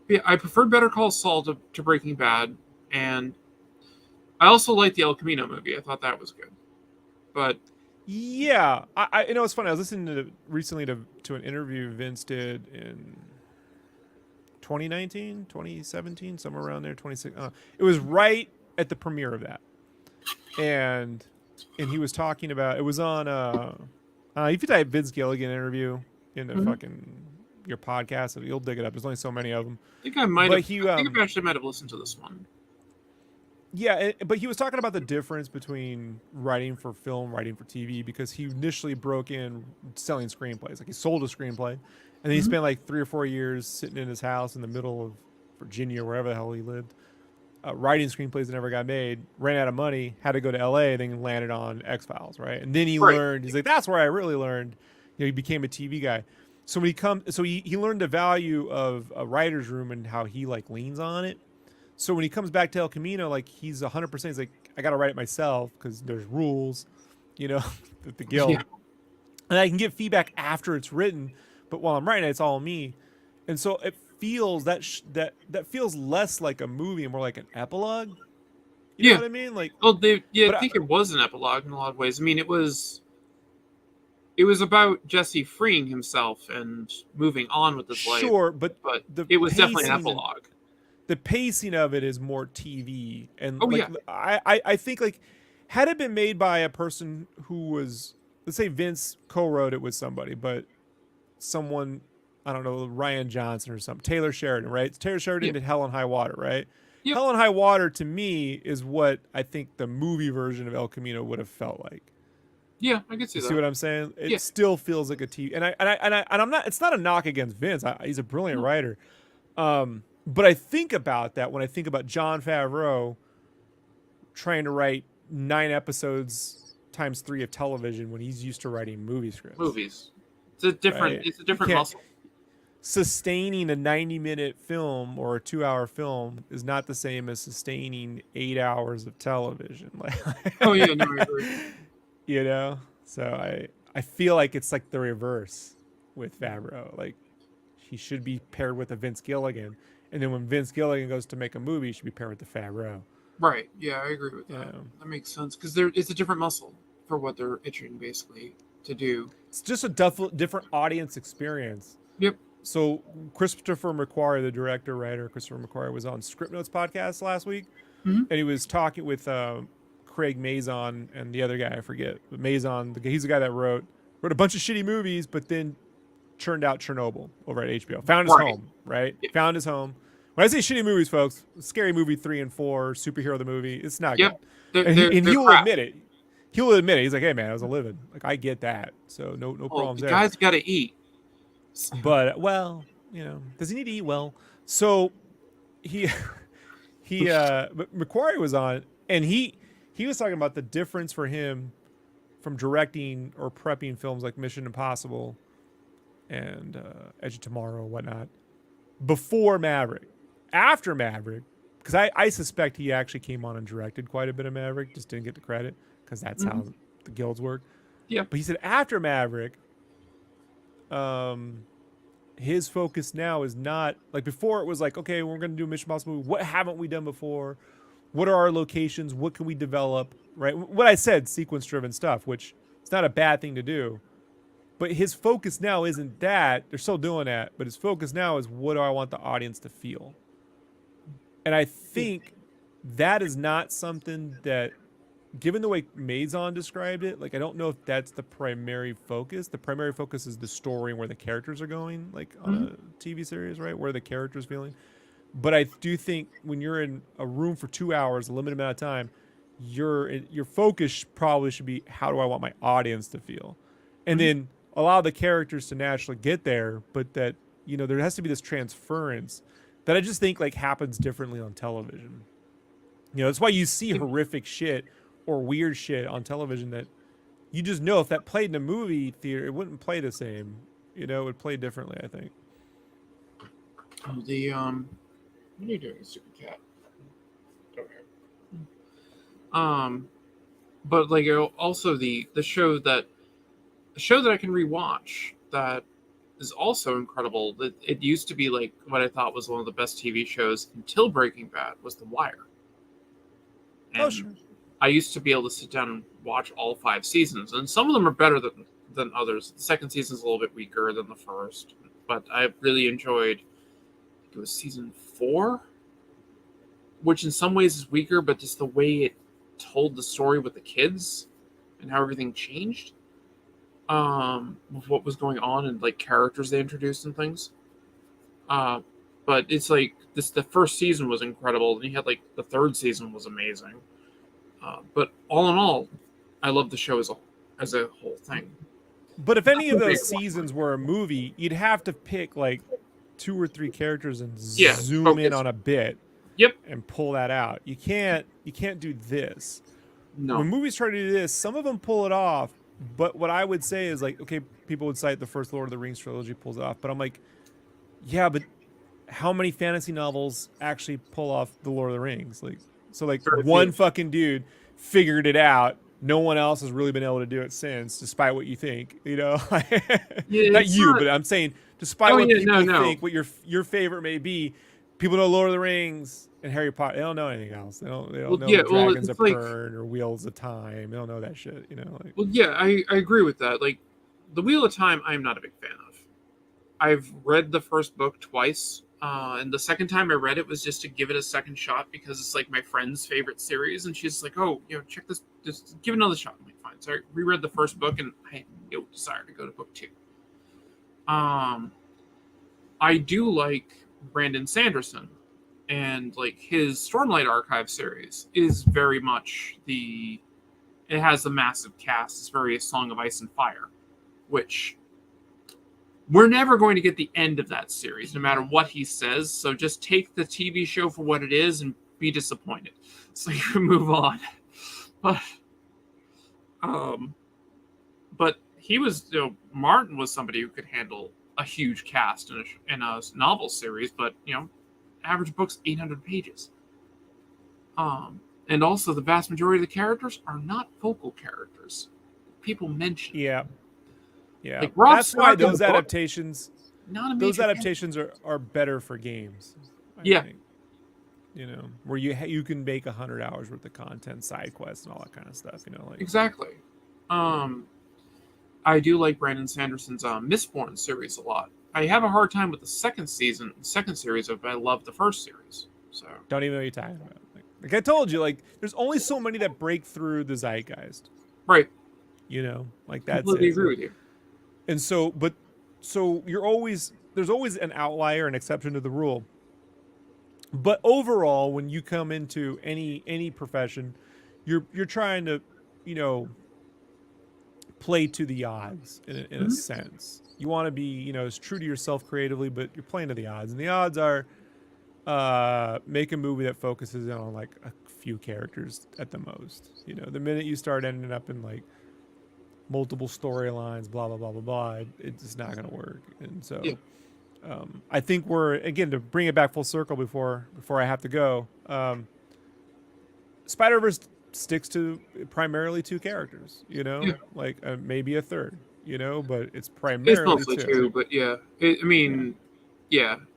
Yeah, I preferred Better Call Saul to Breaking Bad, and I also liked the El Camino movie. I thought that was good. But yeah, I it's funny. I was listening recently to an interview Vince did in 2019, 2017, somewhere around there, 26. It was right at the premiere of that, and he was talking about it was on if you type Vince Gilligan interview in the fucking your podcast, you'll dig it up. There's only so many of them. I think I might have. I think I actually might have listened to this one. Yeah, but he was talking about the difference between writing for film, writing for TV, because he initially broke in selling screenplays. Like he sold a screenplay, and then he spent 3 or 4 years sitting in his house in the middle of Virginia, wherever the hell he lived, writing screenplays that never got made, ran out of money, had to go to LA, then landed on X-Files, right? And then he learned, he's like, that's where I really learned, he became a TV guy. So when he learned the value of a writer's room and how he leans on it. So when he comes back to El Camino, he's 100%. He's like, I got to write it myself because there's rules, with the guild, and I can get feedback after it's written. But while I'm writing it, it's all me, and so it feels that feels less like a movie and more like an epilogue. You know what I mean? I think it was an epilogue in a lot of ways. I mean, it was about Jesse freeing himself and moving on with his life. Sure, but it was definitely an epilogue. The pacing of it is more TV, and I think had it been made by a person who was, let's say Vince co-wrote it with somebody, but someone, I don't know, Ryan Johnson or something, Taylor Sheridan, right? Taylor Sheridan did Hell and High Water, right? Yep. Hell and High Water to me is what I think the movie version of El Camino would have felt like. Yeah, I can see that. See what I'm saying? It still feels like a TV, and I'm not. It's not a knock against Vince. He's a brilliant writer. But I think about that when I think about Jon Favreau trying to write 9 episodes times 3 of television when he's used to writing movie scripts. Movies. It's a different muscle. Sustaining a 90-minute film or a 2-hour film is not the same as sustaining 8 hours of television. Oh yeah, no, I agree. So I feel like it's the reverse with Favreau. He should be paired with a Vince Gilligan. And then when Vince Gilligan goes to make a movie, he should be paired with the Favreau. Right. Yeah, I agree with that. Yeah. That makes sense because it's a different muscle for what they're itching basically to do. It's just a different audience experience. Yep. So Christopher McQuarrie, the director, writer, Christopher McQuarrie was on Script Notes podcast last week, and he was talking with Craig Mazin and the other guy, I forget. But Mazin, he's the guy that wrote a bunch of shitty movies, but then churned out Chernobyl over at HBO. Found his home, right? Yeah. Found his home. When I say shitty movies, folks, Scary Movie 3 and 4, Superhero the movie, it's not good. And he will admit it. He'll admit it. He's like, hey man, I was a living. Like, I get that. So no problems there. The guy's got to eat. But well, does he need to eat well? So McQuarrie was on, and he was talking about the difference for him from directing or prepping films like Mission Impossible and Edge of Tomorrow and whatnot before Maverick. After Maverick, because I suspect he actually came on and directed quite a bit of Maverick, just didn't get the credit because that's how the guilds work. Yeah. But he said after Maverick, his focus now is not like before. It was like, okay, we're going to do a Mission Impossible movie. What haven't we done before? What are our locations? What can we develop? Right. What I said, sequence-driven stuff, which it's not a bad thing to do. But his focus now isn't that. They're still doing that. But his focus now is what do I want the audience to feel? And I think that is not something that, given the way Mazon described it, like I don't know if that's the primary focus. The primary focus is the story and where the characters are going, like on a TV series, right? Where the character's feeling. But I do think when you're in a room for 2 hours, a limited amount of time, your focus probably should be how do I want my audience to feel? And then allow the characters to naturally get there, but that, there has to be this transference that I just think like happens differently on television. That's why you see horrific shit or weird shit on television that you just know if that played in a movie theater, it wouldn't play the same. It would play differently, I think. Oh, what are you doing, stupid cat? Okay. But like also the show that I can rewatch that is also incredible. That it used to be like what I thought was one of the best TV shows until Breaking Bad was The Wire. And sure. I used to be able to sit down and watch all 5 seasons, and some of them are better than others. The second season is a little bit weaker than the first, but I really enjoyed. I think it was season 4, which in some ways is weaker, but just the way it told the story with the kids and how everything changed. With what was going on and like characters they introduced and things. But it's like the first season was incredible, and you had like the third season was amazing. But all in all, I love the show as a whole thing. But if any of those seasons were a movie, you'd have to pick like 2 or 3 characters and zoom in on a bit. Yep. And pull that out. You can't do this. No. When movies try to do this, some of them pull it off. But what I would say is like, okay, people would cite the first Lord of the Rings trilogy pulls it off. But I'm like, yeah, but how many fantasy novels actually pull off the Lord of the Rings? Like, so like one fucking dude figured it out. No one else has really been able to do it since, despite what you think. Not you, but I'm saying despite what people think, what your favorite may be. People know Lord of the Rings and Harry Potter. They don't know anything else. They don't know Dragons of Pern or Wheels of Time. They don't know that shit. Well, yeah, I agree with that. Like, the Wheel of Time, I'm not a big fan of. I've read the first book twice, and the second time I read it was just to give it a second shot because it's like my friend's favorite series, and she's like, "Oh, check this. Just give it another shot." I'm like, "Fine." So I reread the first book, and I had no desire to go to book 2. I do like Brandon Sanderson, and like his Stormlight Archive series is very much it has a massive cast. It's very a Song of Ice and Fire, which we're never going to get the end of that series, no matter what he says. So just take the TV show for what it is and be disappointed. So you can move on. But he was, Martin was somebody who could handle a huge cast in a novel series, but average book's 800 pages. And also the vast majority of the characters are not focal characters. People mention. Yeah. Like that's why those adaptations. Those adaptations are better for games. I think. Where you can make 100 hours worth of content, side quests, and all that kind of stuff. Exactly. I do like Brandon Sanderson's Mistborn series a lot. I have a hard time with the second series of it, but I love the first series. So don't even know what you're talking about. Like I told you, like there's only so many that break through the zeitgeist. Right. You know, like that's completely it. agree with you. And so, there's always an outlier, an exception to the rule. But overall, when you come into any profession, you're trying to, you know, play to the odds in a sense. You want to be, you know, as true to yourself creatively, but you're playing to the odds. And the odds are make a movie that focuses in on like a few characters at the most. You know, the minute you start ending up in like multiple storylines, blah blah blah blah blah, it's just not gonna work. And so I think we're, again, to bring it back full circle before I have to go, Spider-Verse sticks to primarily two characters, you know, like maybe a third, you know, but it's primarily it's mostly two. But yeah,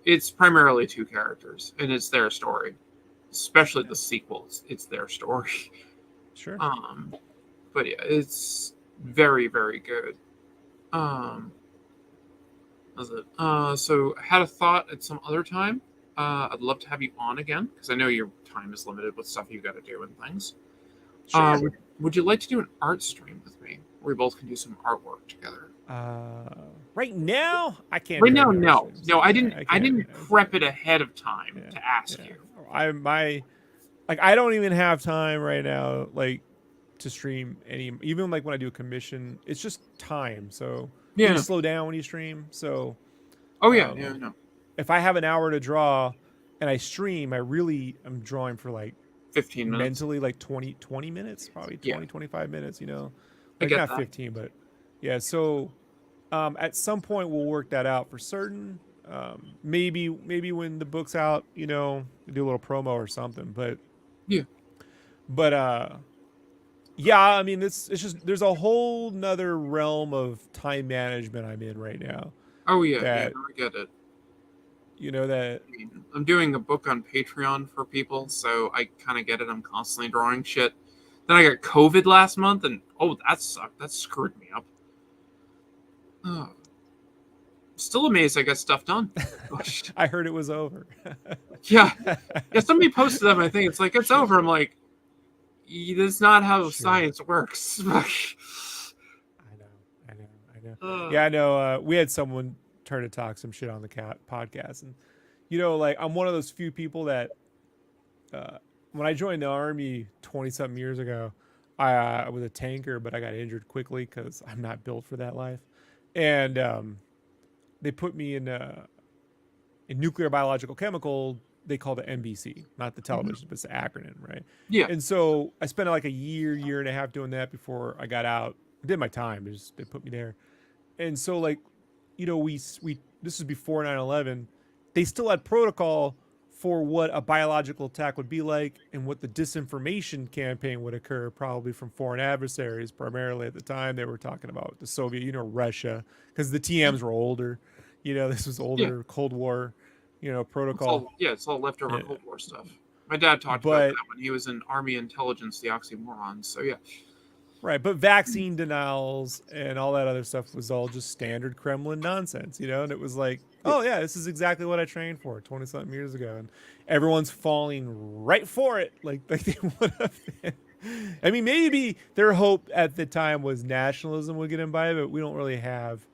it's primarily two characters, and it's their story, especially the sequels. It's their story. Sure. But yeah, it's very, very good. Was it? So I had a thought at some other time. I'd love to have you on again because I know your time is limited with stuff you got to do and things. Sure. Would you like to do an art stream with me, where we both can do some artwork together? Right now, I can't. Right now, no. I didn't prep it ahead of time to ask you. I don't even have time right now, like, to stream even like when I do a commission. It's just time. So you slow down when you stream. So. Oh yeah, no. If I have an hour to draw, and I stream, I'm drawing for like 15 minutes. Mentally, like 20 minutes, probably 25 minutes, you know, like not that. 15, but yeah. So at some point we'll work that out for certain. Maybe when the book's out, you know, do a little promo or something, but I mean, it's just, there's a whole nother realm of time management I'm in right now. Oh yeah, I get it. You know that I'm doing a book on Patreon for people, so I kind of get it. I'm constantly drawing shit. Then I got COVID last month, and that sucked. That screwed me up. Still amazed I got stuff done. I heard it was over. yeah. Somebody posted them. I think it's like it's over. I'm like, that's not how science works. I know. Yeah, I know. We had someone turn to talk some shit on the podcast, and you know, like, I'm one of those few people that when I joined the Army 20-something years ago, I was a tanker, but I got injured quickly because I'm not built for that life, and they put me in nuclear biological chemical. They called it NBC, not the television, but it's the acronym, right? Yeah. And so I spent like a year and a half doing that before I got out. I did my time. They put me there, and so, like, you know, we this is before 9/11. They still had protocol for what a biological attack would be like and what the disinformation campaign would occur, probably from foreign adversaries. Primarily at the time, they were talking about the Soviet, you know, Russia, because the TMs were older. You know, this was older, Cold War, you know, protocol. It's all leftover Cold War stuff. My dad talked about that when he was in Army intelligence, the oxymorons. So yeah. Right, but vaccine denials and all that other stuff was all just standard Kremlin nonsense, you know? And it was like, oh yeah, this is exactly what I trained for 20-something years ago, and everyone's falling right for it, like they would have been. I mean, maybe their hope at the time was nationalism would get imbibed, but we don't really have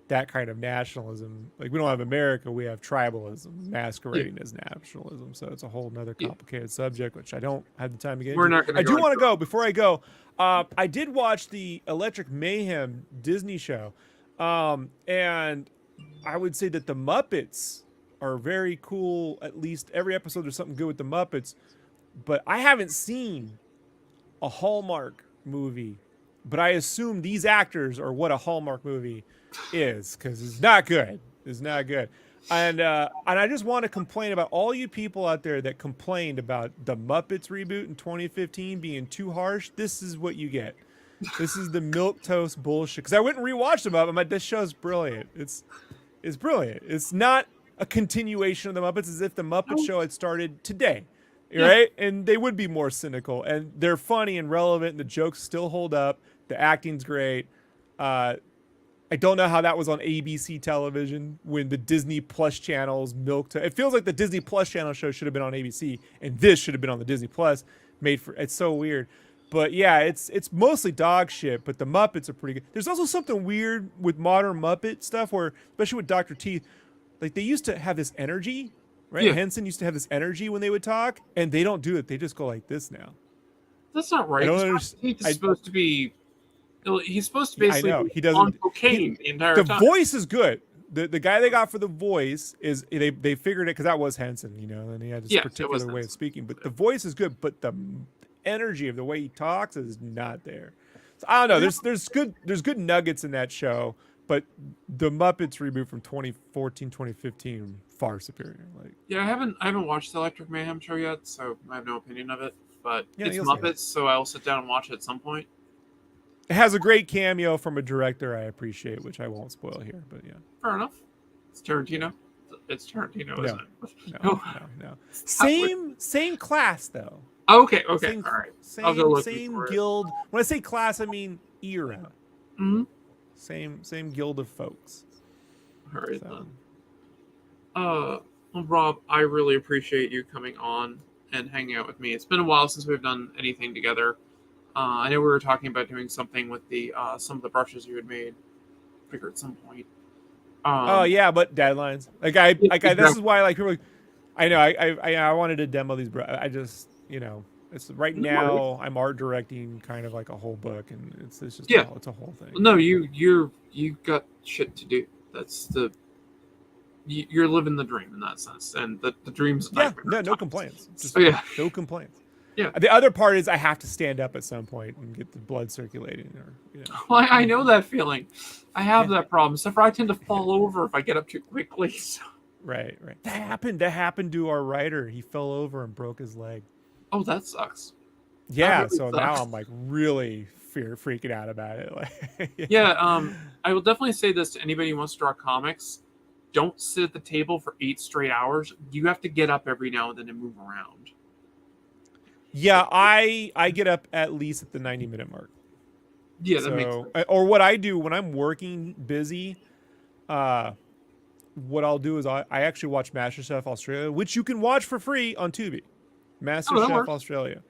that kind of nationalism. Like, we don't have America, we have tribalism masquerading as nationalism. So it's a whole nother complicated subject, which I don't have the time to get into. Not gonna I do want to go, before I go, I did watch the Electric Mayhem Disney show. And I would say that the Muppets are very cool. At least every episode there's something good with the Muppets. But I haven't seen a Hallmark movie. But I assume these actors are what a Hallmark movie is, because it's not good. It's not good. And I just want to complain about all you people out there that complained about the Muppets reboot in 2015 being too harsh. This is what you get. This is the milquetoast bullshit. Because I went and rewatched them up, and this show's brilliant. It's brilliant. It's not a continuation of the Muppets, as if the Muppet Show had started today, right? And they would be more cynical, and they're funny and relevant, and the jokes still hold up. The acting's great. I don't know how that was on ABC television when the Disney Plus channels milked. It feels like the Disney Plus channel show should have been on ABC, and this should have been on the Disney Plus. It's so weird, but yeah, it's mostly dog shit. But the Muppets are pretty good. There's also something weird with modern Muppet stuff, where especially with Dr. Teeth, like they used to have this energy, right? Yeah. Henson used to have this energy when they would talk, and they don't do it. They just go like this now. That's not right. He's supposed to be. He's supposed to basically he doesn't, on cocaine the entire time. The voice is good. The guy they got for the voice is they figured it because that was Henson, you know, and he had this particular way of speaking. But the voice is good, but the energy of the way he talks is not there. So I don't know. There's good nuggets in that show, but the Muppets reboot from 2014, 2015 far superior. Like, yeah, I haven't watched the Electric Mayhem show yet, so I have no opinion of it. But yeah, it's Muppets, so I'll sit down and watch it at some point. It has a great cameo from a director I appreciate, which I won't spoil here, but yeah. Fair enough. It's Tarantino. It's Tarantino, isn't it? No. Same class though. Okay. All right. I'll go look same guild. When I say class, I mean era. Mm-hmm. Same guild of folks. All right then. Well, Rob, I really appreciate you coming on and hanging out with me. It's been a while since we've done anything together. I know we were talking about doing something with the some of the brushes you had made. Figure at some point. Yeah, but deadlines. This is why people. I know. I wanted to demo these. I just it's right now. I'm art directing kind of like a whole book, and it's just it's a whole thing. No, you got shit to do. That's you're living the dream in that sense, and the dream's no complaints. No complaints. Yeah. The other part is I have to stand up at some point and get the blood circulating. Well, I know that feeling. I have that problem. So I tend to fall over if I get up too quickly. So. Right. That happened to our writer. He fell over and broke his leg. Oh, that sucks. Yeah. Really sucks. Now I'm like really freaking out about it. I will definitely say this to anybody who wants to draw comics. Don't sit at the table for 8 straight hours. You have to get up every now and then and move around. Yeah, I get up at least at the 90-minute mark. Yeah, that makes sense. Or what I do when I'm working busy, what I'll do is I actually watch MasterChef Australia, which you can watch for free on Tubi. MasterChef Australia.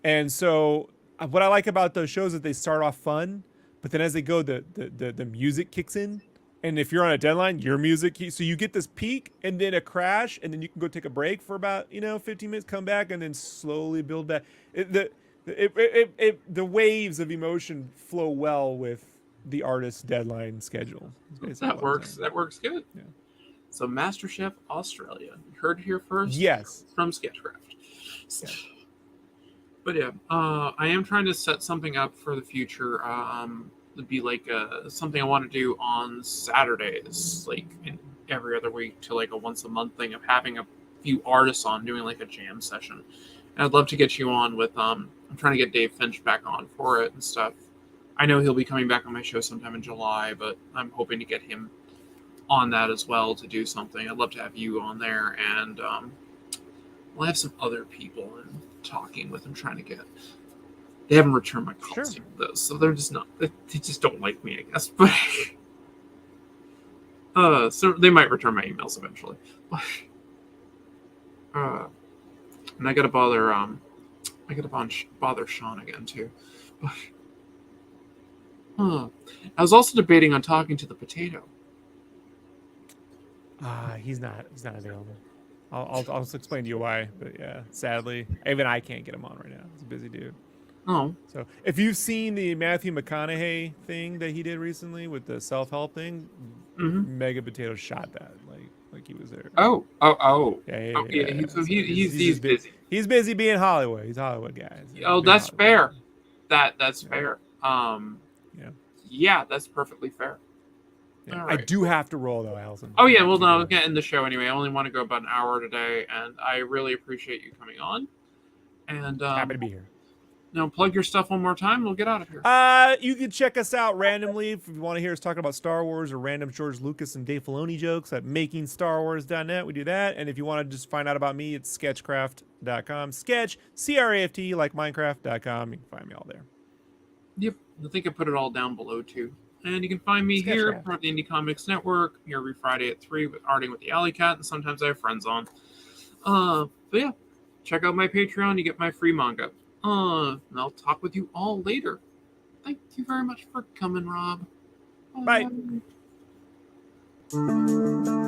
And so what I like about those shows is that they start off fun, but then as they go, the music kicks in. And if you're on a deadline, your music, so you get this peak and then a crash, and then you can go take a break for about 15 minutes, come back, and then slowly build back. The waves of emotion flow well with the artist's deadline schedule. That works. That works good. Yeah. So MasterChef Australia, you heard it here first. Yes. From Sketchcraft. Yeah. But yeah, I am trying to set something up for the future. It'd be like something I want to do on Saturdays, like in every other week, to like a once a month thing of having a few artists on doing like a jam session. And I'd love to get you on with I'm trying to get Dave Finch back on for it and stuff. I know he'll be coming back on my show sometime in July, but I'm hoping to get him on that as well to do something. I'd love to have you on there, and we'll have some other people and talking with them, trying to get. They haven't returned my calls yet, though, so they're just not. They just don't like me, I guess. But so they might return my emails eventually. And I gotta bother. Bother Sean again too. I was also debating on talking to the potato. He's not available. I'll explain to you why, but yeah, sadly, even I can't get him on right now. He's a busy dude. Oh. So if you've seen the Matthew McConaughey thing that he did recently with the self-help thing, Mega Potato shot that like he was there. Oh. Yeah. So he's busy. He's busy being Hollywood. He's a Hollywood guy. That's fair. That's fair. Yeah, that's perfectly fair. Yeah. Right. I do have to roll though, Allison. Oh yeah, well no, we're gonna end the show anyway. I only want to go about an hour today, and I really appreciate you coming on. And happy to be here. Plug your stuff one more time. We'll get out of here. You can check us out randomly if you want to hear us talking about Star Wars or random George Lucas and Dave Filoni jokes at makingstarwars.net. We do that. And if you want to just find out about me, it's sketchcraft.com. Sketch, CRAFT, like Minecraft.com. You can find me all there. Yep. I think I put it all down below too. And you can find me here Sketchcraft. part of the Indie Comics Network, here every Friday at 3 with Arting with the Alikat, and sometimes I have friends on. But yeah, check out my Patreon, you get my free manga. And I'll talk with you all later. Thank you very much for coming, Rob. Bye. Bye.